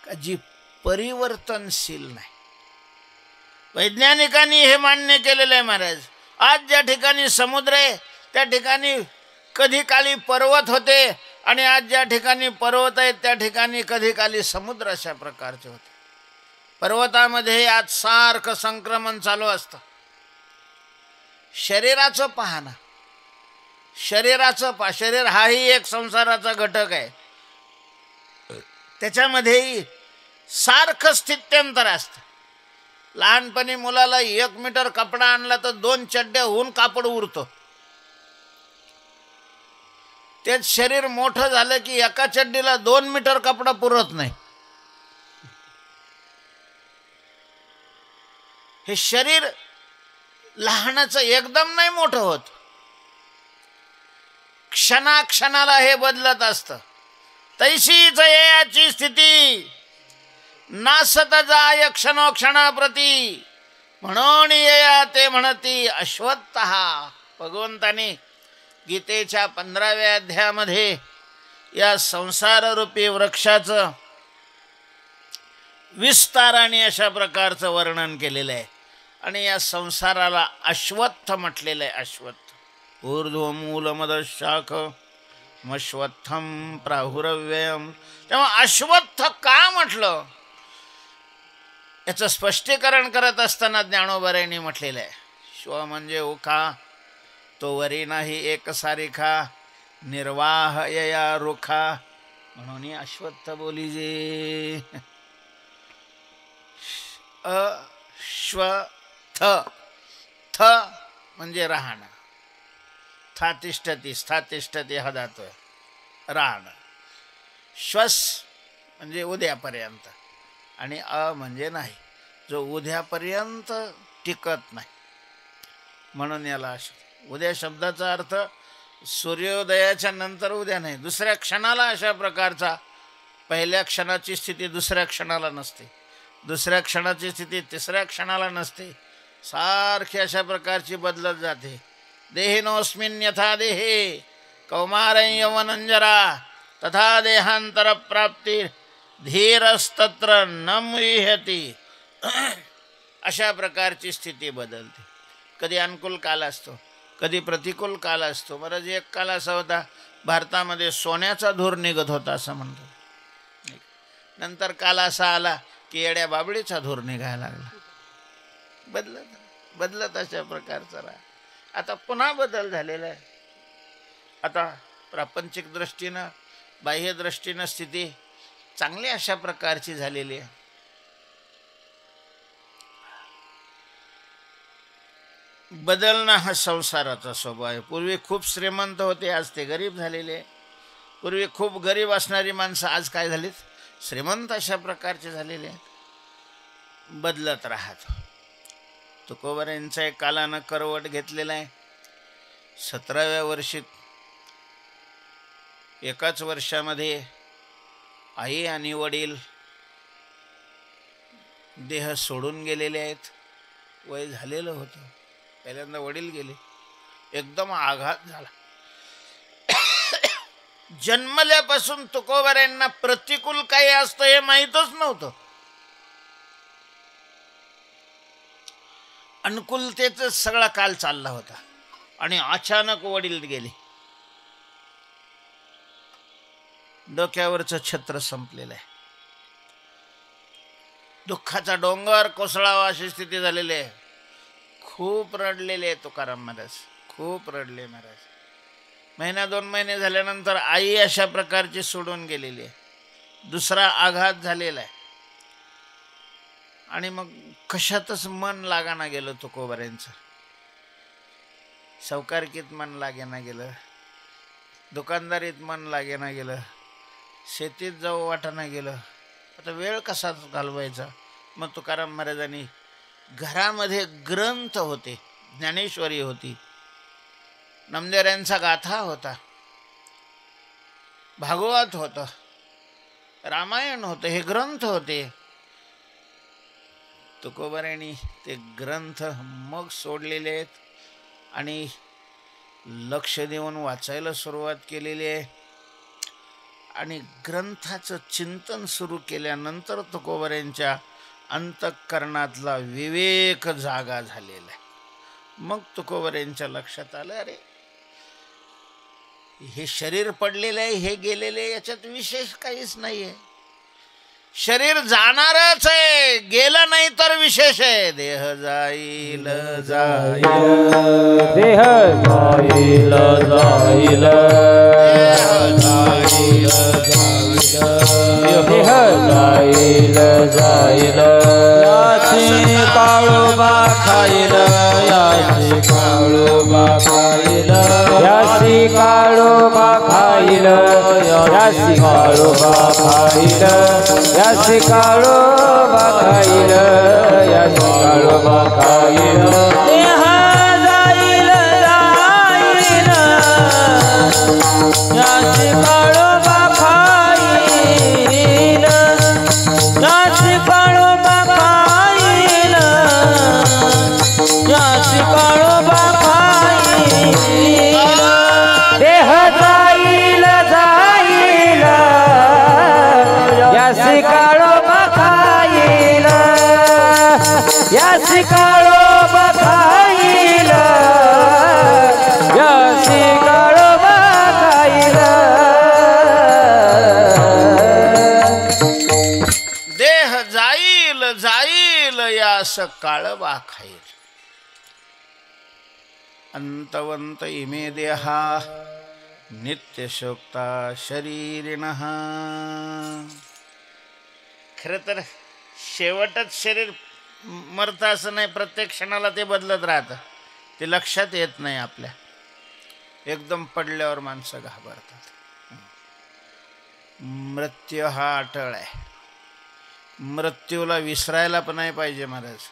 का जी परिवर्तनशील नाही. वैज्ञानिकांनी हे मान्य केलेलं आहे महाराज. आज ज्या ठिकाणी समुद्र आहे त्या ठिकाणी कधी काली पर्वत होते आणि आज ज्या ठिकाणी पर्वत आहेत त्या ठिकाणी कधी काली समुद्र अशा प्रकारचे होते. पर्वतामध्ये आज सारखं संक्रमण चालू असतं. शरीराचं पहा ना, शरीर हाही एक संसाराचा घटक आहे. त्याच्यामध्येही सारखं स्थित्यंतर असतं. लहानपणी मुलाला 1 मीटर कपडा आणला तर 2 चड्ड्या होऊन कापड उरतं. तेच शरीर मोठं झालं की एका चड्डीला 2 मीटर कपडा पुरत नाही. हे शरीर लहानाचं एकदम नाही मोठं होत. क्षणाक्षणाला हे बदलत असतं. तैशीच याची स्थिती नासत जाय क्षणोक्षणाप्रती म्हणून येया ते म्हणती अश्वत्थः. भगवंताने गीतेच्या 15व्या अध्यायामध्ये या संसाररूपी वृक्षाचं विस्ताराने अशा प्रकारचं वर्णन केलेलं आहे. आणि या संसाराला अश्वत्थ म्हटलेलं आहे. अश्वत्थ ऊर्ध्वमूलमदशाख मश्वत्थम प्राहुरव्ययम. तेव्हा अश्वत्थ का म्हटलं याचं स्पष्टीकरण करत असताना ज्ञानोबारायांनी म्हटलेलं आहे. श्व म्हणजे उखा, तो वरी नाही एक सारिखा, निर्वाह यया रुखा, म्हणून अश्वत्थ बोलीजे. अश्वत्थ, थ म्हणजे राहणं, थातिष्ठती, स्थातिष्ठती हा धातू आहे राहणं. श्वस म्हणजे उद्यापर्यंत आणि म्हणजे नाही, जो उद्यापर्यंत टिकत नाही म्हणून याला उद्या शब्दाचा अर्थ सूर्योदयाच्या नंतर उद्या नाही, दुसऱ्या क्षणाला अशा प्रकारचा. पहिल्या क्षणाची स्थिती दुसऱ्या क्षणाला नसते, दुसऱ्या क्षणाची स्थिती तिसऱ्या क्षणाला नसते, सारखी अशा प्रकारची बदलत जाते. देहिनोऽस्मिन् यथा देहे कौमारं यौवनंजरा तथा देहांतर प्राप्ती धीरस्तत्र न मुह्यति. अशा प्रकारची स्थिती बदलते. कधी अनुकूल काल असतो, कधी प्रतिकूल काल असतो. बरं, एक काल असा होता भारतामध्ये सोन्याचा धूर निघत होता असं म्हणतो. नंतर काल असा आला की येड्या बाबळीचा धूर निघायला लागला. बदलत अशा प्रकारचा राहा. आता पुन्हा बदल झालेला आहे. आता प्रापंचिक दृष्टीनं बाह्य दृष्टीनं स्थिती चांगली अशा प्रकारची झालेली आहे. बदलणं हा संसाराचा स्वभाव आहे. पूर्वी खूप श्रीमंत होते, आज ते गरीब झालेले. पूर्वी खूप गरीब असणारी माणसं आज काय झालीत, श्रीमंत अशा प्रकारचे झालेले आहेत. बदलत राहतो. तुकोबारायांचा एक कालानं करवट घेतलेला आहे. 17व्या वर्षी एकाच वर्षामध्ये आई आणि वडील देह सोडून गेलेले आहेत. वय झालेलं होतं. पहिल्यांदा वडील गेले, एकदम आघात झाला. जन्मल्यापासून तुकोबारायांना प्रतिकूल काही असतं हे माहीतच नव्हतं. अनुकूलतेचा सगळा काल चालला होता आणि अचानक वडील गेले. डोक्यावरचं छत्र संपलेलं आहे. दुःखाचा डोंगर कोसळावा अशी स्थिती झालेली आहे. खूप रडलेले आहे तुकाराम महाराज, खूप रडले महाराज. महिना 2 महिने झाल्यानंतर आई अशा प्रकारची सोडून गेलेली आहे. दुसरा आघात झालेला आहे. आणि मग कशातच मन लागाना गेलं तुकोबाऱ्यांचं. सावकारकीत मन लागेना गेलं, दुकानदारीत मन लागेना गेलं, शेतीत जाऊ वाटाना गेलं. आता वेळ कसा घालवायचा. मग तुकाराम महाराजांनी घरामध्ये ग्रंथ होते, ज्ञानेश्वरी होती, नामदेवांचा गाथा होता, भागवत होतं, रामायण होतं, हे ग्रंथ होते. तुकोबाऱ्यांनी ते ग्रंथ मग सोडलेले आहेत आणि लक्ष देऊन वाचायला सुरुवात केलेली आहे. आणि ग्रंथाचं चिंतन सुरू केल्यानंतर तुकोबाऱ्यांच्या अंतःकरणातला विवेक जागा झालेला आहे. मग तुकोबाऱ्यांच्या लक्षात आलं, अरे हे शरीर पडलेलं आहे, हे गेलेले आहे, याच्यात विशेष काहीच नाही आहे. शरीर जाणारच आहे, गेलं नाही तर विशेष आहे. देह जाईल जाईल, देह जाईल जाईल, देह जाईल जाईल. याची काळोबा खाईल, याची काळोबा खाईल, यासी काळोबा खाईल, यासी काळोबा खाईल, यासी काळोबा खाईल, यासी काळोबा खाईल. देह जाईल जाईल, याची काळोबा खाईल, याची काळोबा खाईल, याची काळोबा खाईल. देह जाईल जाईल, यासी काळोबा खाईल, यासी काळोबा खाईल, यासी काळोबा खाईल. देह जाईल जाईल, यास काळबा खाईल. अंतवंत इमे देहा नित्य शोक्ता शरीरिणः. खरं तर शेवटच शरीर मरतं असं नाही, प्रत्येक क्षणाला ते बदलत राहतं. ते लक्षात येत नाही आपल्या. एकदम पडल्यावर माणसं घाबरतात. मृत्यू हा अटळ आहे. मृत्यूला विसरायला पण नाही पाहिजे महाराज.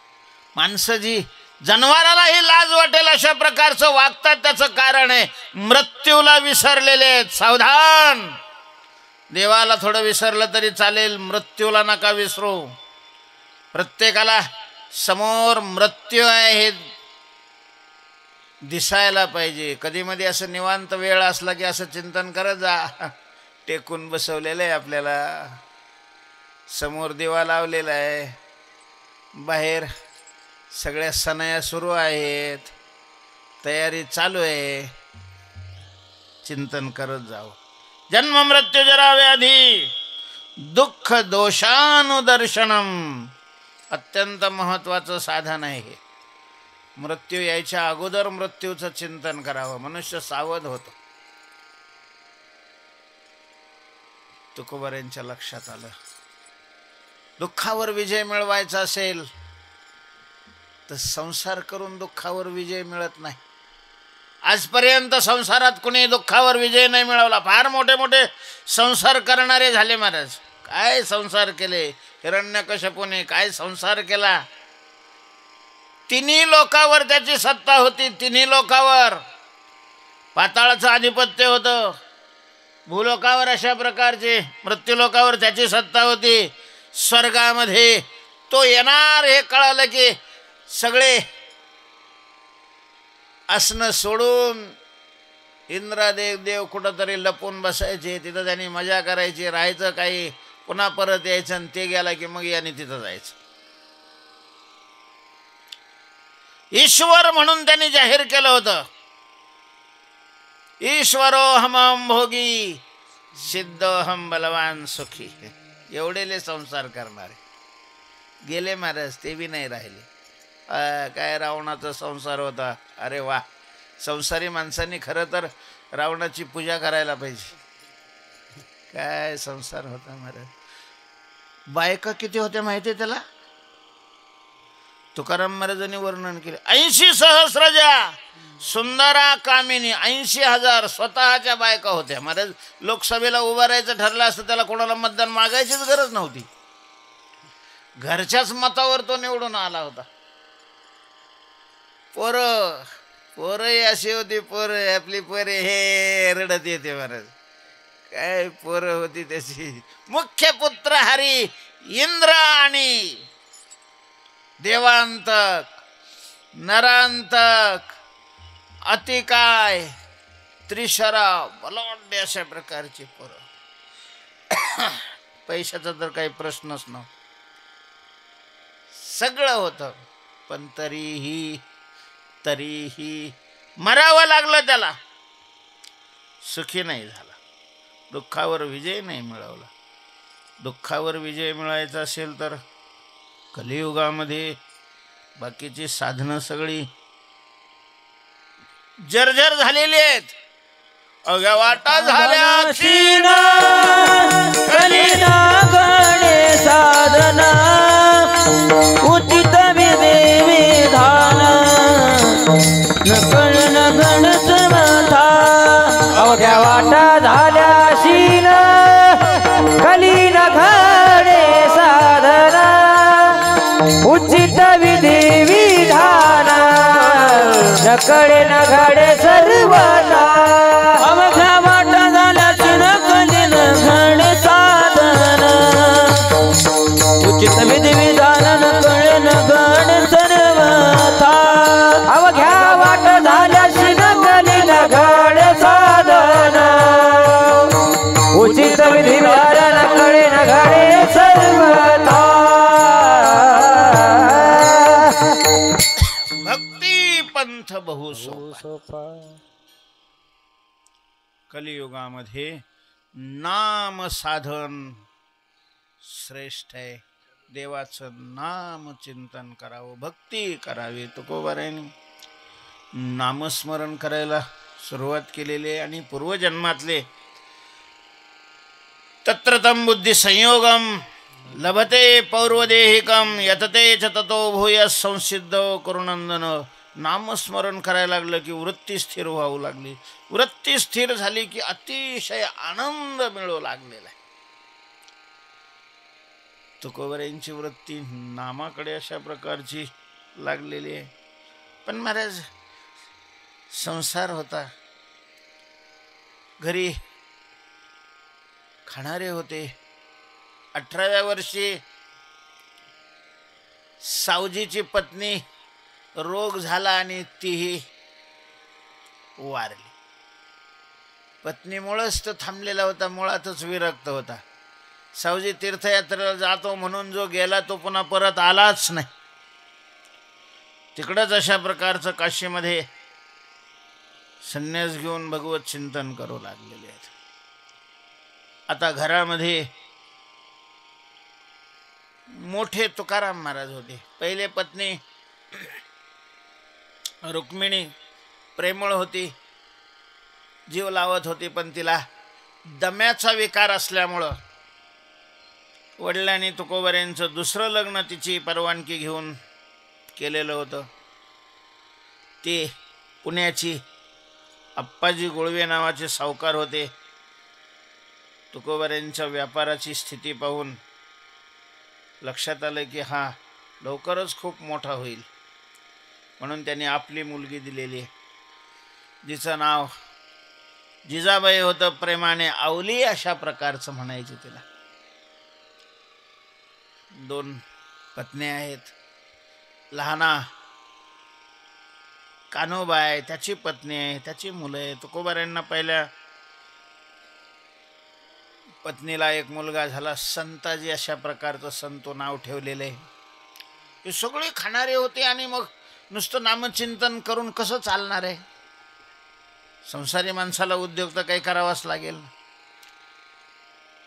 माणसं जी जनावरालाही लाज वाटेल अशा प्रकारचं वागतात, त्याचं कारण आहे मृत्यूला विसरलेले आहेत. सावधान. देवाला थोडं विसरलं तरी चालेल, मृत्यूला नका विसरू. प्रत्येकाला समोर मृत्यू आहे हे दिसायला पाहिजे. कधी मध्ये असं निवांत वेळ असला की असं चिंतन करत जा. टेकून बसवलेलं आहे आपल्याला, समोर दिवा लावलेला आहे, बाहेर सगळ्या सणाया सुरू आहेत, तयारी चालू आहे. चिंतन करत जाऊ. जन्म मृत्यू जरा व्याधी दुःख दोषानुदर्शनम अत्यंत महत्वाचं साधन आहे हे. मृत्यू यायच्या अगोदर मृत्यूचं चिंतन करावं. मनुष्य सावध होतो. तुकोबाऱ्यांच्या लक्षात आलं, दुःखावर विजय मिळवायचा असेल तर संसार करून दुःखावर विजय मिळत नाही. आजपर्यंत संसारात कुणी दुःखावर विजय नाही मिळवला. फार मोठे मोठे संसार करणारे झाले महाराज. काय संसार केले. हिरण्यकश्यपूने काय संसार केला. तिन्ही लोकावर त्याची सत्ता होती. तिन्ही लोकावर पाताळाचं आधिपत्य होतं. भूलोकावर अशा प्रकारचे, मृत्यूलोकावर त्याची सत्ता होती. स्वर्गामध्ये तो येणार हे कळालं की सगळे असणं सोडून इंद्रादेव देव कुठंतरी लपून बसायचे. तिथं त्यांनी मजा करायची, राहायचं काही, पुन्हा परत यायचं आणि ते गेला की मग यांनी तिथं जायचं. ईश्वर म्हणून त्यांनी जाहीर केलं होतं, ईश्वरो हमम भोगी सिद्धोहम बलवान सुखी, एवढेले संसार करणारे गेले महाराज, ते बी नाही राहिले. काय रावणाचा संसार होता. अरे वा, संसारी माणसांनी खरं तर रावणाची पूजा करायला पाहिजे. काय संसार होता महाराज. बायका किती होत्या माहिती आहे त्याला? तुकाराम महाराजांनी वर्णन केले 80 सहस्रजा सुंदरा कामिनी. 80,000 स्वतःच्या बायका होत्या महाराज. लोकसभेला उभं राहायचं ठरलं असतं त्याला कोणाला मतदान मागायचीच गरज नव्हती. घरच्याच मतावर तो निवडून आला होता. पोरं अशी होती. पोरं आपली पोरे हे रडत येते महाराज. काय पोरं होती त्याची. मुख्य पुत्र हरी, इंद्र आणि देवांतक, नरांतक, अतिकाय, त्रिशरा, बलाढ्य अशा प्रकारची पोरं. पैशाचा तर काही प्रश्नच नव्हता. सगळं होतं, पण तरीही मरावं लागलं त्याला. सुखी नाही झाला. दुःखावर विजय नाही मिळवला. दुःखावर विजय मिळवायचा असेल तर कलियुगामध्ये बाकीची साधनं सगळी जर्जर झालेली आहेत. अगं वाटा झाल्या सीना कलिना गणे साधना उचित विधी विधान नकळ नगण समथा. अवघ्या वाटा झाल्या शीन कलीन घडे साधना उचित विधी विधान नकडे न घडे सर्वना. अवघ्या वाटा झाल्या सीना कलिन गणे साधना उचित विधी विधान नकळ नगण सर्वथा. अवघ्या वाट झाल्या शीन कलीन घडे साधना उचित विधी विधान नकडे न घडे सर्वथा. भक्ती पंथ बहु सोपा. कलियुगामध्ये नाम साधन श्रेष्ठ आहे. देवाचं नाम चिंतन करावं, भक्ती करावी. तुकोबारायांनी नामस्मरण करायला सुरुवात केलेली आहे. आणि पूर्वजन्मातले तत्र तम बुद्धी संयोगम लभते पौर्वदेहिकम यतते च ततो भूय संसिद्ध करुनंदन. नामस्मरण करायला लागलं की वृत्ती स्थिर व्हावू लागली. वृत्ती स्थिर झाली की अतिशय आनंद मिळू लागलेला आहे. तुकोबारायांची वृत्ती नामाकडे अशा प्रकारची लागलेली आहे. पण महाराज संसार होता, घरी खाणारे होते. 18व्या वर्षी सावजीची पत्नी रोग झाला आणि तीही वारली. पत्नीमुळेच तो थांबलेला होता, मुळातच विरक्त होता. सावजी तीर्थयात्रेला जातो म्हणून जो गेला तो पुन्हा परत आलाच नाही. तिकडंच अशा प्रकारचं काशीमध्ये संन्यास घेऊन भगवत चिंतन करू लागलेले आहेत. आता घरामध्ये मोठे तुकाराम महाराज होते. पहिले पत्नी रुक्मिणी प्रेमळ होती, जीव लावत होती, पण तिला दम्याचा विकार असल्यामुळं वडिलांनी तुकोबारायांचं दुसरं लग्न तिची परवानगी घेऊन केलेलं होतं. ते पुण्याची अप्पाजी गोळवे नावाचे सावकार होते. तुकोबारायांच्या व्यापाराची स्थिती पाहून लक्षात आलं की हा लवकरच खूप मोठा होईल, म्हणून त्यांनी आपली मुलगी दिलेली, जिचं नाव जिजाबाई होतं. प्रेमाने आवली अशा प्रकारचं म्हणायचे तिला. 2 पत्नी आहेत. लहाना कान्होबा आहे, त्याची पत्नी आहे, त्याची मुलं आहे. तुकोबारायांना पहिल्या पत्नीला एक मुलगा झाला, संताजी अशा प्रकारचं संतो नाव ठेवलेलं आहे. हे सगळे खाणारे होते. आणि मग नुसतं नामचिंतन करून कसं चालणार आहे? संसारी माणसाला उद्योग तर काही करावाच लागेल.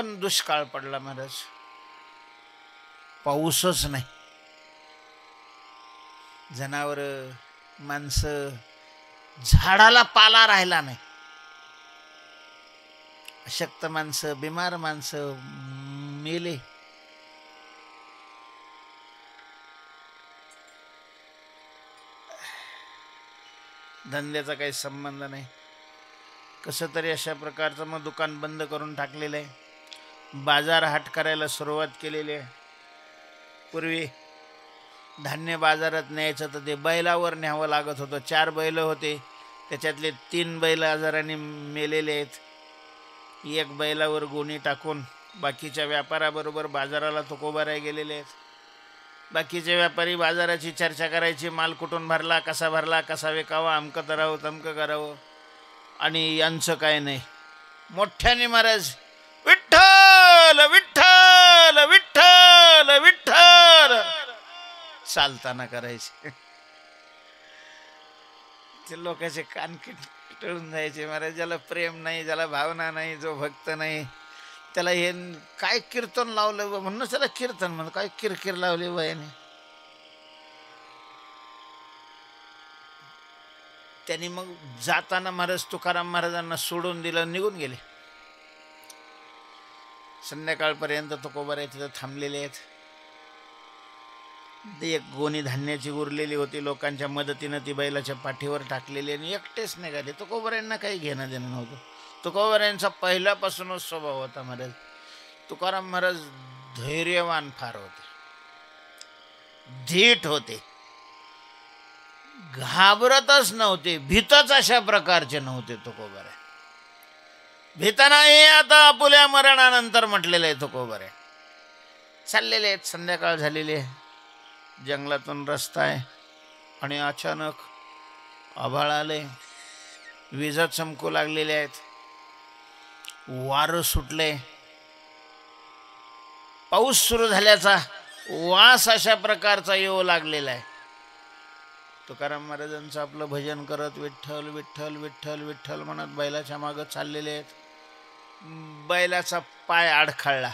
पण दुष्काळ पडला महाराज, पाऊसच नाही. जनावर, माणसं, झाडाला पाला राहिला नाही. अशक्त माणसं, बिमार माणसं मेले. धंद्याचा काही संबंध नाही. कसं तरी अशा प्रकारचं मग दुकान बंद करून टाकलेलं आहे. बाजार हाट करायला सुरुवात केलेली आहे. पूर्वी धान्य बाजारात न्यायचं तर ते बैलावर न्यावं लागत होतं. 4 बैल होते, त्याच्यातले 3 बैल आजाराने मेलेले आहेत. 1 बैलावर गोणी टाकून बाकीच्या व्यापाराबरोबर बाजाराला तुकोबाराय गेलेले आहेत. बाकीचे व्यापारी बाजाराची चर्चा करायची, माल कुठून भरला, कसा विकावा, अमकं करावं तमकं करावं. आणि यांचं काय नाही, मोठ्याने महाराज विठ्ठल विठ्ठल विठ्ठल विठ्ठल चालताना करायचे. ते लोकांचे कान किटळून जायचे महाराज. ज्याला प्रेम नाही, ज्याला भावना नाही, जो भक्त नाही, त्याला हे काय कीर्तन लावलं म्हणून त्याला कीर्तन म्हणून काय किरकिर लावली वयाने. त्यांनी मग जाताना महाराज तुकाराम महाराजांना सोडून दिलं, निघून गेले. संध्याकाळपर्यंत तुकोबाराय तिथं थांबलेले आहेत. 1 गोणी धान्याची उरलेली होती, लोकांच्या मदतीनं ती बैलाच्या पाठीवर टाकलेली आणि एकटेच निघाले. तुकोबारायांना काही घेणं देणं नव्हतं. तुकोबारायांचा पहिल्यापासूनच स्वभाव होता महाराज. तुकाराम महाराज धैर्यवान फार होते, धीट होते, घाबरतच नव्हते, भीतच अशा प्रकारचे नव्हते तुकोबाराय. भीता नाही आता आपुल्या मरणानंतर म्हटलेलं आहे तुकोबाराय. चाललेले आहेत. संध्याकाळ झालेली आहे, जंगलातून रस्ता आहे आणि अचानक आभाळ आले, विजा चमकू लागलेल्या आहेत, वारं सुटले, पाऊस सुरू झाल्याचा वास अशा प्रकारचा येऊ लागलेला आहे. तुकाराम महाराजांचं आपलं भजन करत विठ्ठल विठ्ठल विठ्ठल विठ्ठल म्हणत बैलाच्या मागं चाललेले आहेत. बैलाचा पाय अडखळला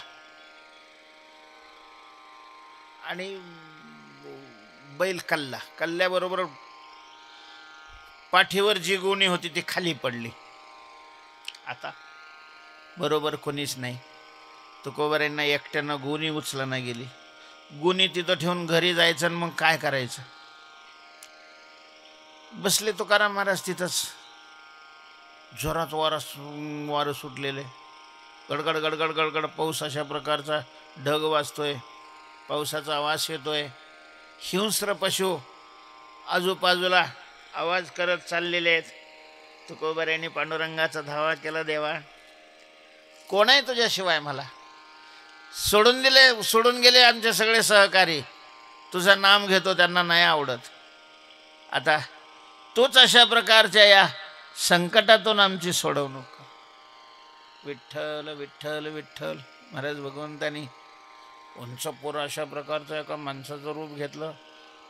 आणि बैल कल्ल्याबरोबर पाठीवर जी गोणी होती ती खाली पडली. आता बरोबर कोणीच नाही. तुकोबारायांना एकट्यानं गोणी उचलना गेली. गोणी तिथं ठेवून घरी जायचं आणि मग काय करायचं. बसले तुकाराम महाराज तिथंच. जोरात वारं सुटलेले, गडगड गडगड गडगड पाऊस अशा प्रकारचा ढग वाजतोय, पावसाचा वास येतोय. हिंस्र पशु आजूबाजूला आवाज करत चाललेले आहेत. तुकोबारायांनी पांडुरंगाचा धावा केला, देवा कोण आहे तुझ्याशिवाय मला. सोडून गेले आमचे सगळे सहकारी. तुझं नाम घेतो त्यांना नाही आवडत. आता तूच अशा प्रकारच्या या संकटातून आमची सोडवणूक कर. विठ्ठल विठ्ठल विठ्ठल. महाराज भगवंतानी उंच पोर अशा प्रकारचं एका माणसाचं रूप घेतलं.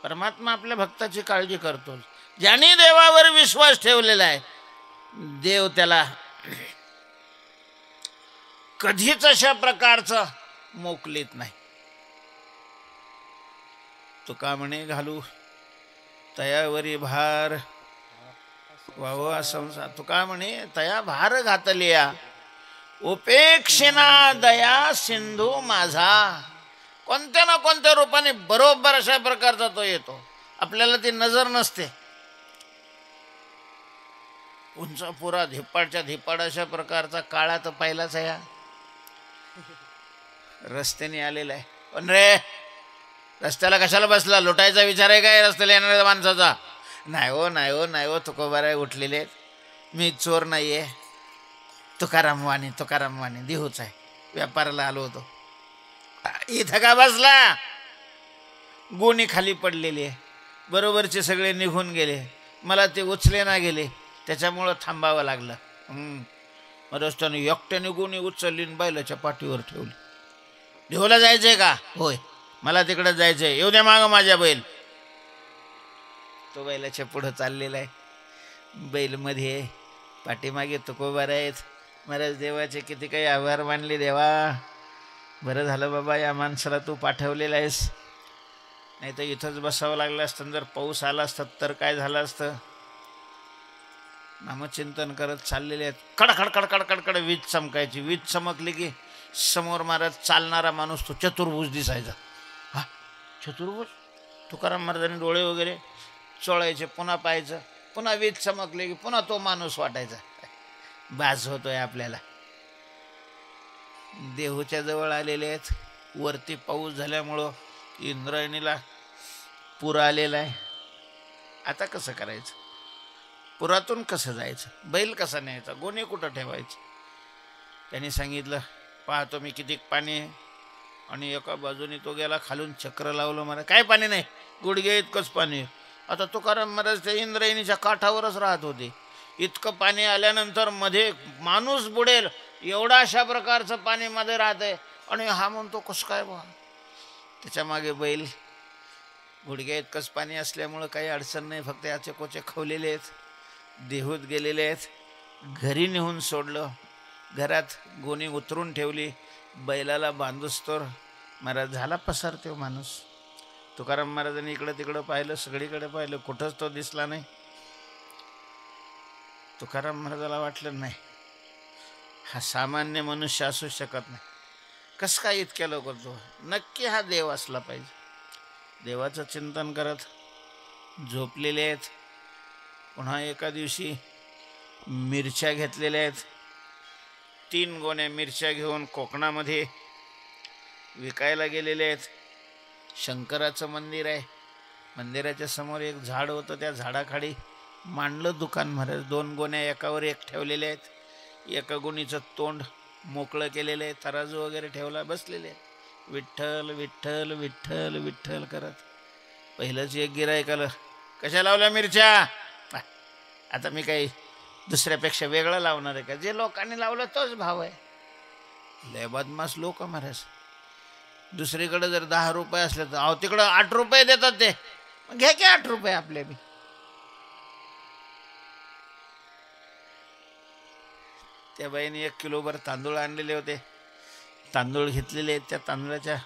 परमात्मा आपल्या भक्ताची काळजी करतो. ज्याने देवावर विश्वास ठेवलेला आहे, देव त्याला कधीच अशा प्रकारचं मोकलीत नाही. तुका म्हणे घालू तयावरी भार वावा संसार. तुका म्हणे तया भार घातलिया उपेक्षिना दया सिंधू माझा. कोणत्या ना कोणत्या रूपाने बरोबर अशा प्रकारचा तो येतो. आपल्याला ती नजर नसते. उंच पुरा धिप्पाडच्या धिप्पाड अशा प्रकारचा काळा तर पाहिलाच आहे. रस्त्याने आलेला आहे. पण रे रस्त्याला कशाला बसला, लुटायचा विचार आहे काय रस्त्याला येणाऱ्या माणसाचा. नाही हो नाही हो नाही हो. तुकोबाराय उठलेले, मी चोर नाही आहे, तुकाराम वाणी देहूच आहे, व्यापाराला आलो होतो. इथं का बसला. गोणी खाली पडलेली आहे, बरोबरचे सगळे निघून गेले, मला ते उचले ना गेले, त्याच्यामुळं थांबावं लागलं. रस्त्याने एकट्याने गोणी उचलली बैलाच्या पाठीवर ठेवली. देहूला जायचंय का. होय मला तिकडं जायचंय, येऊ द्या मागं माझ्या बैल. तो बैलाच्या पुढं चाललेला आहे. बैल मध्ये पाठीमागे तुकोबाराय आहेत. महाराज देवाचे किती काही आभार मानले. देवा बरं झालं बाबा या माणसाला तू पाठवलेला आहेस, नाही तर इथंच बसावं लागलं असतं. जर पाऊस आला असतं तर काय झालं असतं. नामचिंतन करत चाललेले आहेत. कडकड कडकड कडकड वीज चमकायची. वीज चमकली की समोर महाराज चालणारा माणूस तो चतुर्भुज दिसायचा. हा चतुर्भुज. तुकाराम महाराजांनी डोळे वगैरे चोळायचे, पुन्हा पाहायचं, पुन्हा वीज चमकले की पुन्हा तो माणूस वाटायचा. बाज होतोय आपल्याला. देहूच्या जवळ आलेले आहेत. वरती पाऊस झाल्यामुळं इंद्रायणीला पूर आलेला आहे. आता कसं करायचं, पुरातून कसं जायचं, बैल कसा न्यायचा, गोणी कुठं ठेवायचं. त्यांनी सांगितलं पाहतो मी किती पाणी आहे. आणि एका बाजूने तो गेला, खालून चक्र लावलं. मला काय पाणी नाही, गुडघे इतकंच पाणी आहे. आता तुकाराम महाराज त्या इंद्रायणीच्या काठावरच राहत होते. इतकं पाणी आल्यानंतर मध्ये माणूस बुडेल एवढा अशा प्रकारचं पाणी मध्ये राहतंय. आणि हा म्हणतो कसं काय बा. त्याच्या मागे बैल. गुडघ्या इतकंच पाणी असल्यामुळं काही अडचण नाही, फक्त याचे कोचे खवलेले आहेत. देहूत गेलेले आहेत. घरी नेऊन सोडलं. घरात गोणी उतरून ठेवली. बैलाला बांधूस्तोवर महाराज झाला पसार तो माणूस. तुकाराम महाराजांनी इकडं तिकडं पाहिलं, सगळीकडे पाहिलं, कुठंच तो दिसला नाही. तुकाराम महाराजाला वाटलं नाही हा सामान्य मनुष्य असू शकत नाही. कसं काय इतक्या लवकर तो, नक्की हा देव असला पाहिजे. देवाचं चिंतन करत झोपलेले आहेत. पुन्हा एका दिवशी मिरच्या घेतलेल्या आहेत. 3 गोण्या मिरच्या घेऊन कोकणामध्ये विकायला गेलेले आहेत. शंकराचं मंदिर आहे. मंदिराच्या समोर एक झाड होतं. त्या झाडाखाली मांडलं दुकान महाराज. 2 गोण्या एकावर एक ठेवलेल्या आहेत. एका गोणीचं तोंड मोकळं केलेलं आहे. तराजू वगैरे ठेवला, बसलेले आहे. विठ्ठल विठ्ठल विठ्ठल विठ्ठल करत. पहिलंच एक गिऱ्हाईक आलं, कशा लावल्या मिरच्या. आता मी काही दुसऱ्यापेक्षा वेगळं लावणार आहे का, जे लोकांनी लावलं तोच भाव आहे. लय बदमाश लोक महाराज. दुसरीकडे जर 10 रुपये असले तर अहो तिकडं 8 रुपये देतात ते, घ्या की 8 रुपये आपले बी. त्या बाईने 1 किलोभर तांदूळ आणलेले होते. तांदूळ घेतलेले आहेत. त्या तांदूळाच्या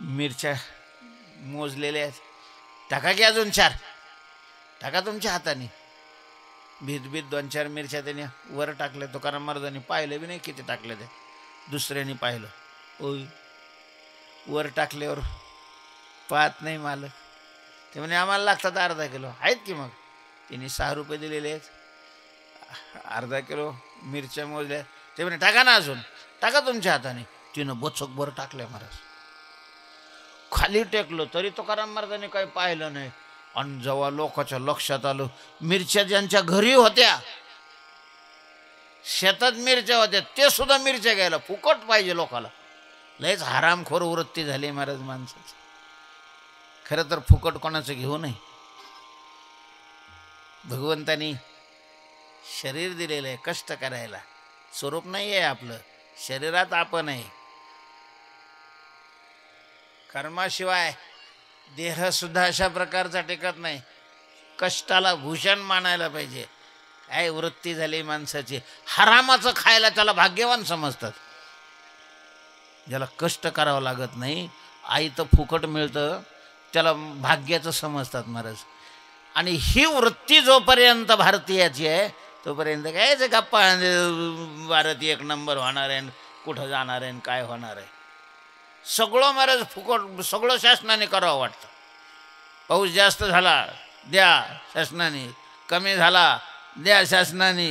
मिरच्या मोजलेल्या आहेत. टाका की अजून 4 टाका तुमच्या हाताने. भीत भीत 2-4 मिरच्या त्याने वर टाकल्या. तुकाराम महाराजांनी पाहिलं बी नाही किती टाकले ते. दुसऱ्याने पाहिलं, ओय वर टाकल्यावर पाहत नाही मालक. ते म्हणे आम्हाला लागतात अर्धा किलो. आहेत की मग. तिने 6 रुपये दिलेले आहेत. अर्धा किलो मिरच्या मोजल्या. ते म्हणे टाका ना अजून. टाका तुमच्या हाताने. तिनं बोचकभर टाकल्या महाराज. खाली टेकलो तरी तुकाराम महाराजांनी काही पाहिलं नाही. आणि जेव्हा लोकांच्या लक्षात आलं, मिरच्या ज्यांच्या घरी होत्या, शेतात मिरच्या होत्या, ते सुद्धा मिरच्या घ्यायला फुकट पाहिजे लोकाला. लयच हरामखोर वृत्ती झाली महाराज माणसाची. खरं तर फुकट कोणाचं घेऊ नये. भगवंतानी शरीर दिलेलं आहे कष्ट करायला. स्वरूप नाही आहे आपलं, शरीरात आपण आहे. कर्माशिवाय देह सुद्धा अशा प्रकारचा टिकत नाही. कष्टाला भूषण मानायला पाहिजे. काय वृत्ती झाली माणसाची. हरामाचं खायला त्याला भाग्यवान समजतात. ज्याला कष्ट करावं लागत नाही, आई तर फुकट मिळतं, त्याला भाग्याचं समजतात महाराज. आणि ही वृत्ती जोपर्यंत भारतीयाची आहे तोपर्यंत काय जे गप्पा भारत 1 नंबर होणार आहे, कुठं जाणार आहे, काय होणार आहे. सगळं महाराज फुकट, सगळं शासनाने करावं वाटतं. पाऊस जास्त झाला द्या शासनाने, कमी झाला द्या शासनाने,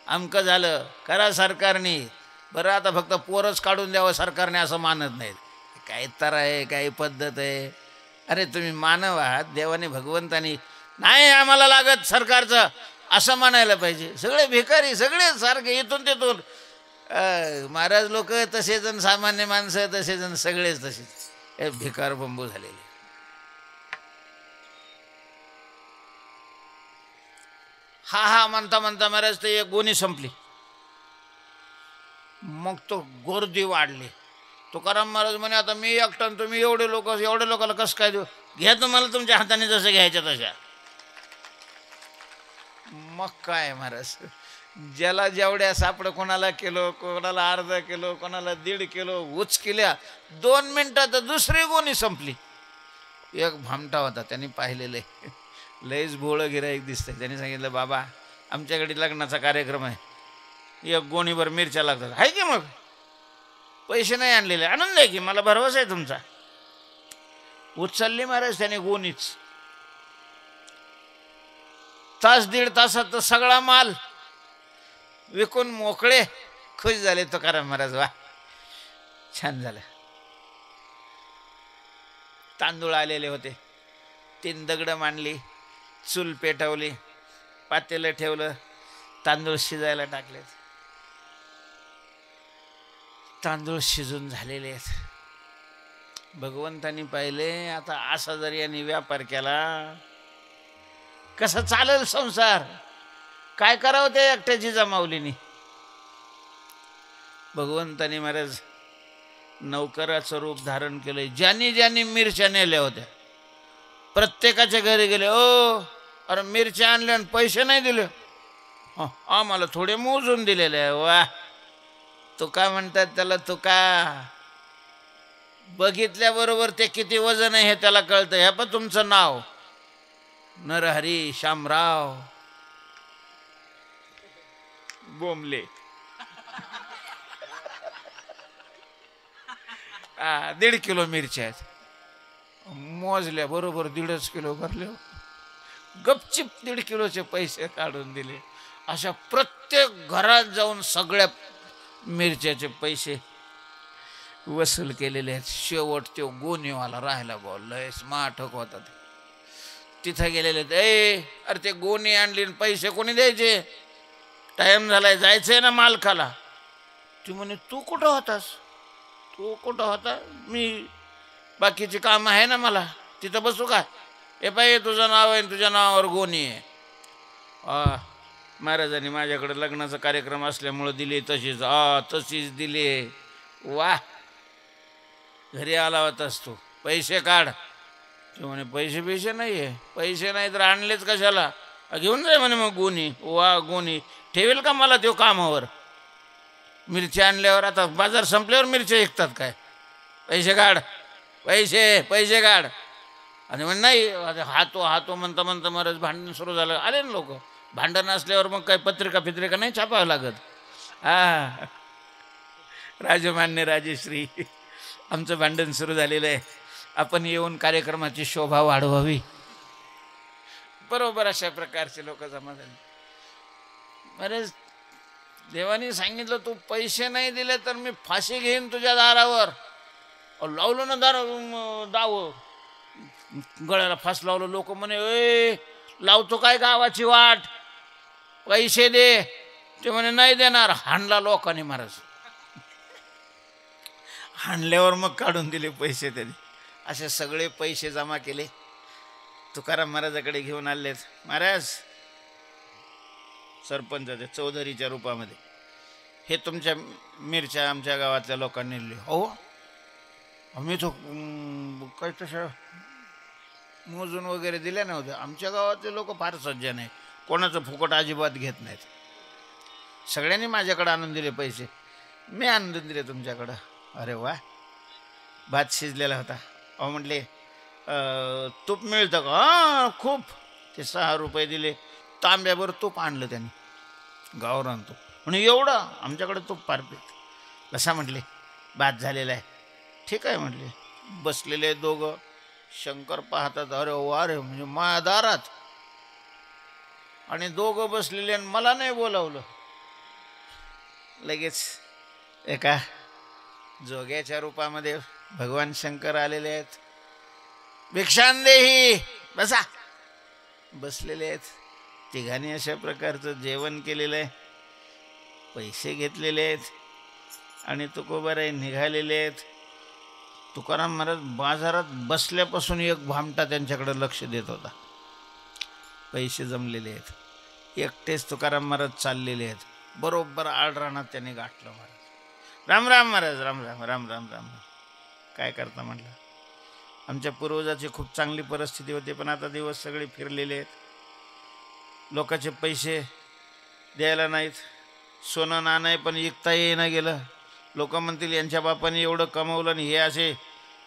अमकं झालं करा सरकारने. बरं आता फक्त पोरच काढून द्यावं सरकारने असं मानत नाहीत. काही तर आहे, काही पद्धत आहे. अरे तुम्ही मानव आहात, देवाने भगवंतानी नाही आम्हाला लागत सरकारचं असं म्हणायला पाहिजे. सगळे भिकारी, सगळे सारखे इथून तिथून. महाराज लोक तसेच, सामान्य माणसं तसेच, सगळेच तसेच. हे भिकार बंबू झालेले. हा हा म्हणता म्हणता महाराज ते एक गोणी संपली. मग तो गर्दी वाढली. तुकाराम महाराज म्हणे आता मी एकटा, तुम्ही एवढे लोकांना कसं काय देऊ. घ्या तुम्हाला तुमच्या हाताने जसं घ्यायच्या तशा. मग काय महाराज ज्याला जेवढ्या सापडं, कोणाला किलो, कोणाला अर्धा किलो, कोणाला 1.5 किलो उचकिल्या. 2 मिनिटात दुसरी गोणी संपली. एक भामटा होता, त्यांनी पाहिलेलं लयच भोळं गिराईक दिसतंय. त्यांनी सांगितलं, बाबा आमच्याकडे लग्नाचा कार्यक्रम आहे, 1 गोणीभर मिरच्या लागतात. आहे की मग पैसे नाही आणलेले, आणून द्या की, मला भरवसा आहे तुमचा. उचलली महाराज त्याने गोणीच. तास 1.5 तासात सगळा माल विकून मोकळे, खुश झाले तुकाराम महाराज. वा, छान झालं. तांदूळ आलेले होते, 3 दगड मांडली, चूल पेटवली, पातेलं ठेवलं, तांदूळ शिजायला टाकले. तांदूळ शिजून झालेले आहेत. भगवंतानी पाहिले, आता असा जर यांनी व्यापार केला कसा चालेल संसार? काय करावं ते एकट्याची जमावलीनी. भगवंतानी महाराज नौकराचं रूप धारण केलंय. ज्यांनी ज्यांनी मिरच्या नेल्या होत्या प्रत्येकाच्या घरी गेले. ओ अरे मिरच्या आणल्या आणि पैसे नाही दिले? आम्हाला थोडे मोजून दिलेले आहे. वा, तुका म्हणतात त्याला. तुका बघितल्याबरोबर ते किती वजन आहे हे त्याला कळतं. हे पण तुमचं नाव नरहरी शामराव बोंबले. 1.5 किलो मिरच्या आहेत. मोजल्या बरोबर 1.5 किलो भरले. गपचिप 1.5 किलोचे पैसे काढून दिले. अशा प्रत्येक घरात जाऊन सगळ्या मिरच्याचे पैसे वसूल केलेले आहेत. शेवट तो गोणीवाला राहिला. बोललंय स्मार्ट होता ते. तिथं गेलेले. अरे ते गोणी आणली, पैसे कोणी द्यायचे? टाइम झालाय, जायचंय ना मालकाला. ती म्हणे, तू कुठं होतास? तू कुठं होता? मी बाकीची काम आहे ना मला, तिथं बसू का? हे पाहिजे तुझं नाव आहे, तुझ्या नावावर गोणी आहे. महाराजांनी माझ्याकडे लग्नाचा कार्यक्रम असल्यामुळं दिली तशीच. तशीच दिली. वा, घरी आला होतास तू, पैसे काढ. ते म्हणे, पैसे नाही आहे. पैसे नाही तर आणलेच कशाला? घेऊन जाय म्हणे मग गोणी. वा, गोणी ठेवेल का मला तो कामावर? मिरच्या आणल्यावर आता बाजार संपल्यावर मिरच्या विकतात काय? पैसे काढ, पैसे काढ. आणि म्हण नाही, हातो म्हणता म्हणता महाराज भांडण सुरू झालं. आले ना लोक. भांडण असल्यावर मग काही पत्रिका नाही छापावं लागत. राजमान्य राजेश्री, आमचं भांडण सुरू झालेलं आहे, आपण येऊन कार्यक्रमाची शोभा वाढवावी. बरोबर अशा प्रकारचे लोक जमा झाले. महाराज देवानी सांगितलं, तू पैसे नाही दिले तर मी फाशी घेईन तुझ्या दारावर. लावलं ना दाव, गळ्याला फास लावलं. लोक म्हणे, लावतो काय गावाची वाट, पैसे दे. ते म्हणे नाही देणार. हाणला लोकांनी महाराज. हाणल्यावर मग काढून दिले पैसे त्यांनी. असे सगळे पैसे जमा केले, तुकाराम महाराजाकडे घेऊन आलेत. महाराज सरपंचाच्या चौधरीच्या रूपामध्ये, हे तुमच्या मिरच्या आमच्या गावातल्या लोकांनी नेले. हो, आम्ही तो काही तशा मोजून वगैरे दिल्या नव्हत्या. आमच्या गावातले लोक फार सज्जन आहे, कोणाचं फुकट अजिबात घेत नाहीत. सगळ्यांनी माझ्याकडे आणून दिले पैसे, मी आणून दिले तुमच्याकडं. अरे वा. भात शिजलेला होता. अहो म्हटले, तूप मिळतं का? खूप. ते 6 रुपये दिले. तांब्यावर तूप आणलं त्यांनी, गावरान तूप. म्हणजे एवढं आमच्याकडे तूप पारपीत. कसा म्हटले, भात झालेला आहे. ठीक आहे म्हटले. बसलेले दोघं शंकर पाहतात. अरे वा रे, म्हणजे माया दारात. आणि दोघं बसलेले आणि मला नाही बोलावलं. लगेच एका जोग्याच्या रूपामध्ये भगवान शंकर आलेले आहेत. भिक्षांदेही, बसा. बसलेले आहेत. तिघांनी अशा प्रकारचं जेवण केलेलं आहे, पैसे घेतलेले आहेत आणि तुकोबाराई निघालेले आहेत. तुकाराम महाराज बाजारात बसल्यापासून एक भामटा त्यांच्याकडे लक्ष देत होता. पैसे जमलेले आहेत. एकटेच तुकाराम महाराज चाललेले आहेत. बरोबर आळरानात त्यांनी गाठलं. महाराज राम राम महाराज, राम राम राम राम राम. काय करता म्हटलं, आमच्या पूर्वजाची खूप चांगली परिस्थिती होती, पण आता दिवस सगळे फिरलेले आहेत. लोकांचे पैसे द्यायला नाहीत. सोनं नाणं पण विकता येईना गेलं. लोक म्हणतील यांच्या बापाने एवढं कमवलं आणि हे असे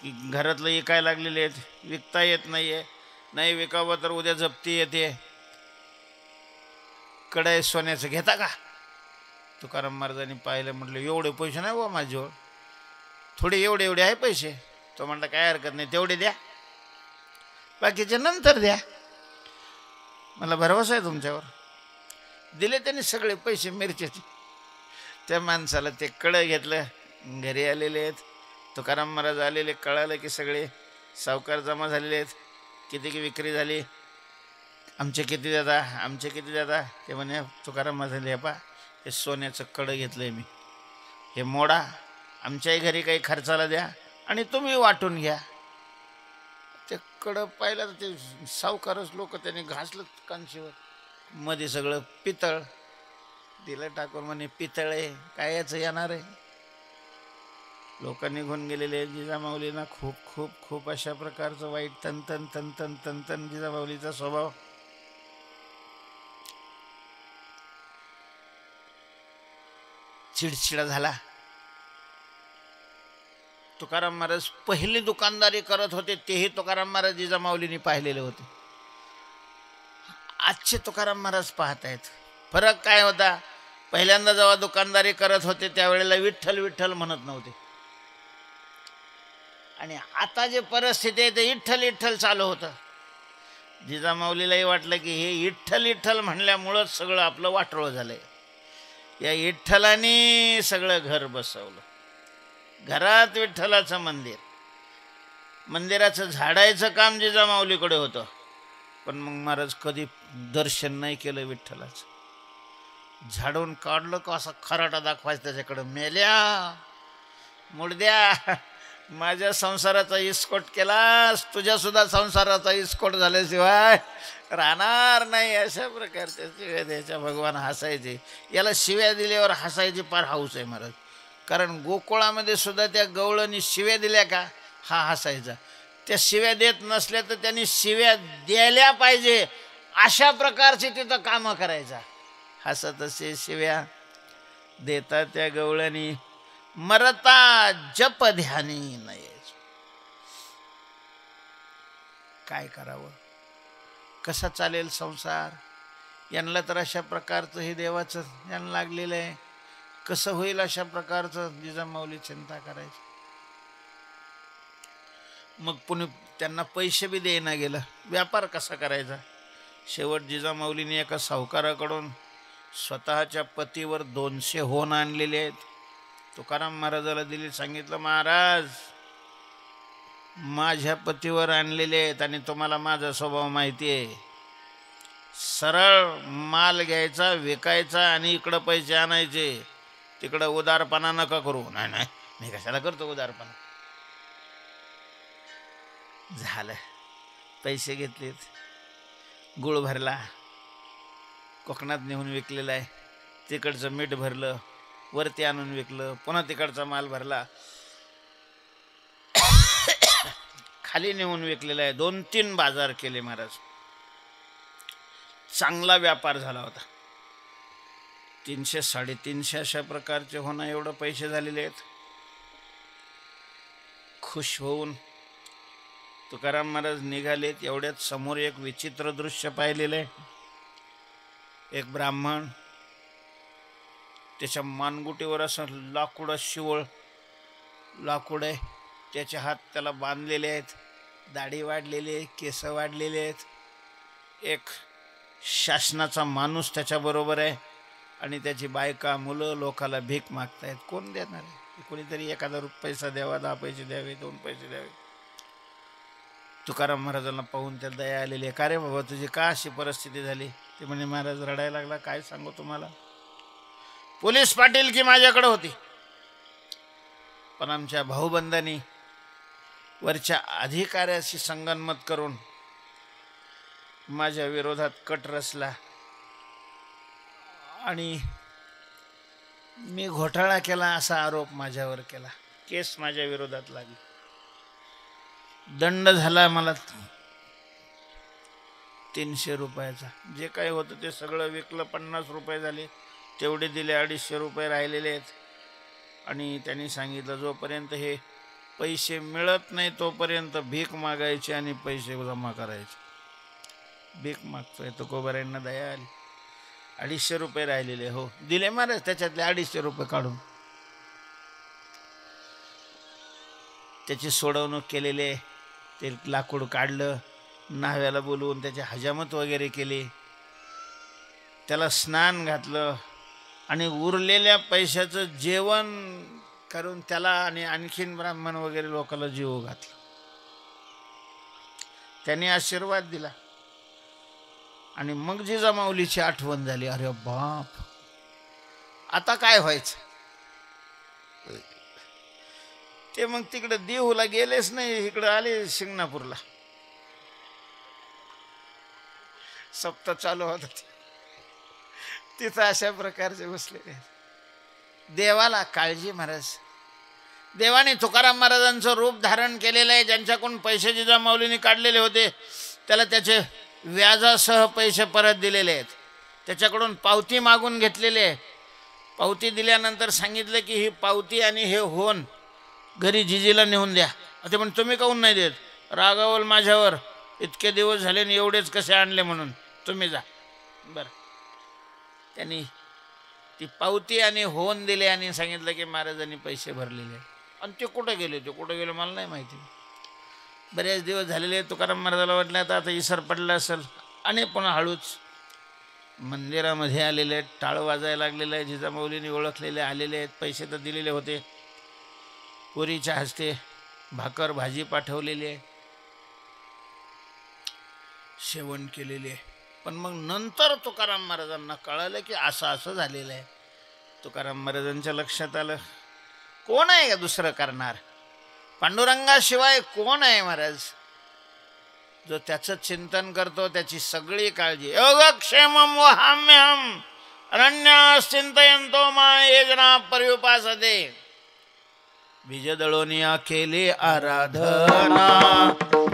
घरातलं विकायला लागलेले आहेत, विकता येत नाही आहे. नाही विकावं तर उद्या जप्ती येते. कडे सोन्याचं घेता का? तुकाराम महाराजांनी पाहिलं, म्हटलं एवढे पैसे नाही बा माझ्याजवळ, थोडे एवढे एवढे आहे पैसे. तो म्हटलं काय हरकत नाही, तेवढे द्या, बाकीचे नंतर द्या, मला भरवसा आहे तुमच्यावर. दिले त्यांनी सगळे पैसे मिरचीचे. त्या माणसाला ते कडं घेतलं. घरी आलेले आहेत तुकाराम महाराज आलेले, कळालं की सगळे सावकार जमा झालेले आहेत. किती की विक्री झाली, आमचे किती देता, आमचे किती देता. ते म्हणे तुकाराम महाराज हे पा, हे सोन्याचं कडं घेतलंय मी, हे मोडा, आमच्याही घरी काही खर्चाला द्या आणि तुम्ही वाटून घ्या. ते कडं पाहिलं तर ते सावकारच लोक त्यांनी घासलं कांशीवर. मध्ये सगळं पितळ दिलं टाकून, म्हणे पितळ आहे काय याचं येणार आहे. लोक निघून गेलेले. जिजामाऊलींना खूप खूप खूप अशा प्रकारचं वाईट तन तन जिजामाऊलीचा स्वभाव. चिडचिडा झाला. तुकाराम महाराज पहिली दुकानदारी करत होते, तेही तुकाराम महाराज जिजामाऊलींनी पाहिलेले होते. आजचे तुकाराम महाराज पाहत आहेत. फरक काय होता? पहिल्यांदा जेव्हा दुकानदारी करत होते त्यावेळेला विठ्ठल विठ्ठल म्हणत नव्हते, आणि आता जे परिस्थिती आहे ते विठ्ठल विठ्ठल चालू होतं. जिजामाऊलीलाही वाटलं की हे विठ्ठल विठ्ठल म्हणल्यामुळंच सगळं आपलं वाटोळं झालंय. या विठ्ठलाने सगळं घर बसवलं. घरात विठ्ठलाचं मंदिर, मंदिराचं झाडायचं काम जिजामाऊलीकडे होतं. पण मग महाराज कधी दर्शन नाही केलं विठ्ठलाचं. झाडून काढलं का असा खराटा दाखवायचा त्याच्याकडं, मेल्या मुडद्या, माझ्या संसाराचा इस्कोट केलास, तुझ्या सुद्धा संसाराचा इस्कोट झाल्याशिवाय राहणार नाही. अशा प्रकारच्या शिव्या द्यायच्या. भगवान हसायचे. याला शिव्या दिल्यावर हसायची फार हाऊस आहे महाराज. कारण गोकुळामध्ये सुद्धा त्या गवळणी शिव्या दिल्या का हा हसायचा. त्या शिव्या देत नसल्या तर त्यांनी शिव्या द्यायला पाहिजे अशा प्रकारची तिथं कामं करायचा. हसत असे शिव्या देता त्या गवळणी, मरता जप ध्यानी नये. काय करावं, कसा चालेल संसार? यांना तर अशा प्रकारचं हे देवाचं ज्ञान लागलेलं आहे. कसं होईल अशा प्रकारचं? जिजामाऊली चिंता करायची. मग पुणे त्यांना पैसे बी देईना गेलं. व्यापार कसा करायचा? शेवट जिजामाऊलीने एका सावकाराकडून स्वतःच्या पतीवर 200 होन आणलेले आहेत. तुकाराम महाराजाला दिली. सांगितलं, महाराज माझ्या पतीवर आणलेले आहेत आणि तुम्हाला माझा स्वभाव माहिती आहे. सरळ माल घ्यायचा, विकायचा आणि इकडं पैसे आणायचे. तिकडं उदारपणा नका करू. नाही नाही, मी कशाला करतो उदारपणा. झालं, पैसे घेतलेत, गुळ भरला, कोकणात नेऊन विकलेला आहे. तिकडचं मीठ भरलं, वरती आणून विकलं, पुन्हा तिकडचा माल भरला, खाली नेऊन विकलेला आहे. 2-3 बाजार केले महाराज. चांगला व्यापार झाला होता. 300-350 अशा प्रकारचे होणं एवढं पैसे झालेले आहेत. खुश होऊन तुकाराम महाराज निघालेत. एवढ्यात समोर एक विचित्र दृश्य पाहिलेलं आहे. एक ब्राह्मण, त्याच्या मानगुटीवर असं लाकूड, शिवळ लाकूड आहे, त्याचे हात त्याला बांधलेले आहेत, दाढी वाढलेली आहे, केस वाढलेले आहेत. एक शासनाचा माणूस त्याच्याबरोबर आहे आणि त्याची बायका मुलं लोकाला भीक मागतायत. कोण देणार आहे? कोणीतरी एखादा पैसा द्यावा, 10 पैसे द्यावे, 2 पैसे द्यावे. तुकाराम महाराजांना पाहून त्याला दया आलेली आहे. का रे बाबा, तुझी का अशी परिस्थिती झाली? ते म्हणे, महाराज रडायला लागला. काय सांगू तुम्हाला, पोलीस पाटील की माझ्याकडे होती, पण आमच्या भाऊबंधांनी वरच्या अधिकाऱ्याशी संगनमत करून माझ्या विरोधात कट रचला आणि मी घोटाळा केला असा आरोप माझ्यावर केला. केस माझ्या विरोधात लागली. दंड झाला मला 300 रुपयाचा. जे काही होतं ते सगळं विकलं. 50 रुपये झाले, तेवढे दिले. 250 रुपये राहिलेले आहेत. आणि त्यांनी सांगितलं जोपर्यंत हे पैसे मिळत नाही तोपर्यंत भीक मागायची आणि पैसे जमा करायचे. भीक मागतोय. तुकोबारायांना दया आली. 250 रुपये राहिलेले. हो दिले महाराज. त्याच्यातले 250 रुपये काढून त्याची सोडवणूक केलेले. ते लाकूड काढलं, न्हाव्याला बोलवून त्याची हजामत वगैरे केली, त्याला स्नान घातलं आणि उरलेल्या पैशाचं जेवण करून त्याला आणि आणखीन ब्राह्मण वगैरे लोकांना जीव घातला. त्यांनी आशीर्वाद दिला. आणि मग जिजामाऊलीची आठवण झाली. अरे बाप, आता काय व्हायचं. ते मग तिकडे देहूला गेलेच नाही, इकडे आले शिंगणापूरला. सप्ताह चालू होता तिथं अशा प्रकारचे बसलेले. देवाला काळजी महाराज. देवाने तुकाराम महाराजांचं रूप धारण केलेलं आहे. ज्यांच्याकडून पैसे जिजामाऊलीने काढलेले होते त्याला त्याचे व्याजासह पैसे परत दिलेले आहेत. त्याच्याकडून पावती मागून घेतलेली आहे. पावती दिल्यानंतर सांगितलं की ही पावती आणि हे होन घरी जिजीला नेऊन द्या. ते पण तुम्ही काहून नाही देत. रागावल माझ्यावर, इतके दिवस झाले आणि एवढेच कसे आणले म्हणून, तुम्ही जा. बरं, त्यांनी ती पावती आणि होन दिले आणि सांगितलं की महाराजांनी पैसे भरलेले. आणि ते कुठं गेले, ते कुठं गेले मला नाही माहिती. बरेच दिवस झालेले. तुकाराम महाराजाला वाटलं आता इसर पडला असेल. आणि पुन्हा हळूच मंदिरामध्ये आलेले आहेत. टाळ वाजायला लागलेलं आहे. जिजामाऊलीने ओळखलेले आलेले आहेत. पैसे तर दिलेले होते. पुरीच्या हस्ते भाकर भाजी पाठवलेली आहे, सेवन केलेले आहे. पण मग नंतर तुकाराम महाराजांना कळालं की असं असं झालेलं आहे. तुकाराम महाराजांच्या लक्षात आलं कोण आहे का दुसरं करणार. पांडुरंगाशिवाय कोण आहे महाराज जो त्याचं चिंतन करतो, त्याची सगळी काळजी. योगक्षेमं वहाम्यहम् अरण्यास चिंतयन्तो मां ये जना पर्युपासते. बीजदळोनिया केले आराधना,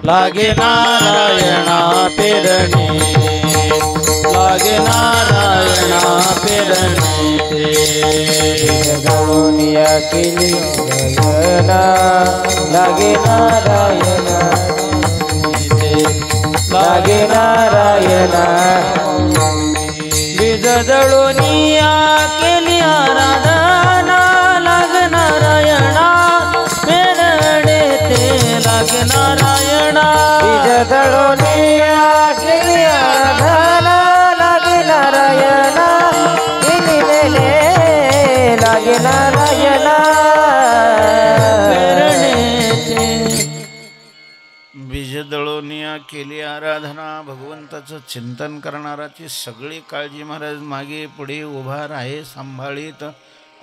लागे नारायणा पेरणे, लागे नारायणा पेरणे. बीजदळोनिया केले आराधना, लागे नारायणा, लागे नारायणा. बीजदळोनिया केली आराधना, लागे नारायणा पेरणे ते, लागे नारायणा. बीजदळोनिया केली आराधना, लागे नारायणा केलेले, लागे नारायणा पेरणे ते. बीजदळोनिया केली आराधना. भगवंताचं चिंतन करणाराची सगळी काळजी महाराज मागे पुढे उभा राहे सांभाळीत.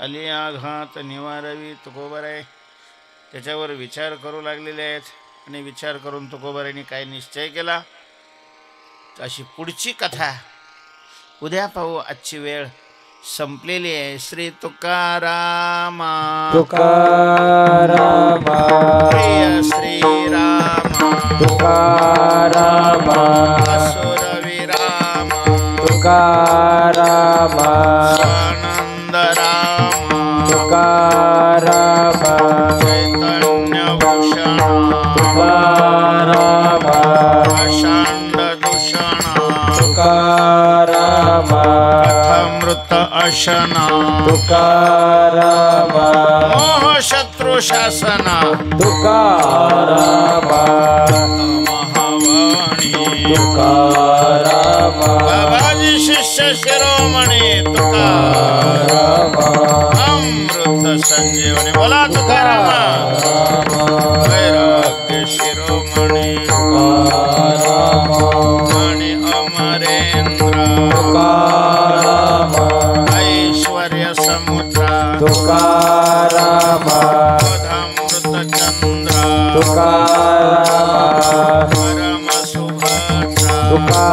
आली आघात निवारावी. तुकोबाराय त्याच्यावर विचार करू लागलेले आहेत. आणि विचार करून तुकोबारायांनी काय निश्चय केला, अशी पुढची कथा उद्या पाहू. आजची वेळ संपलेली आहे. श्री तुकारामा, तुकारामा, प्रिय श्रीरामा, तुकारामा, असुरविरामा, तुकारामा, आनंदरामा, तुकारामा, चैतन्यभूषण, तुकारामा, अषांडदूषण, तुकारामा, कथामृत अशना, तुकारामा, मोहशत्रू शासन, तुकारामा, महावाणी, तुकारामा, बाबाजी शिष्य शिरोमणी तुकारामा, अमृत संजीवनी. बोला तुकारामा. वैराग्य शिरोमणी तुकारामा, आणि अमरेंद्र तुकारामा, ऐश्वर्य समुद्र तुकारामा, बोधामृत चंद्र तुकारामा, परम सुभद्र तुकारामा.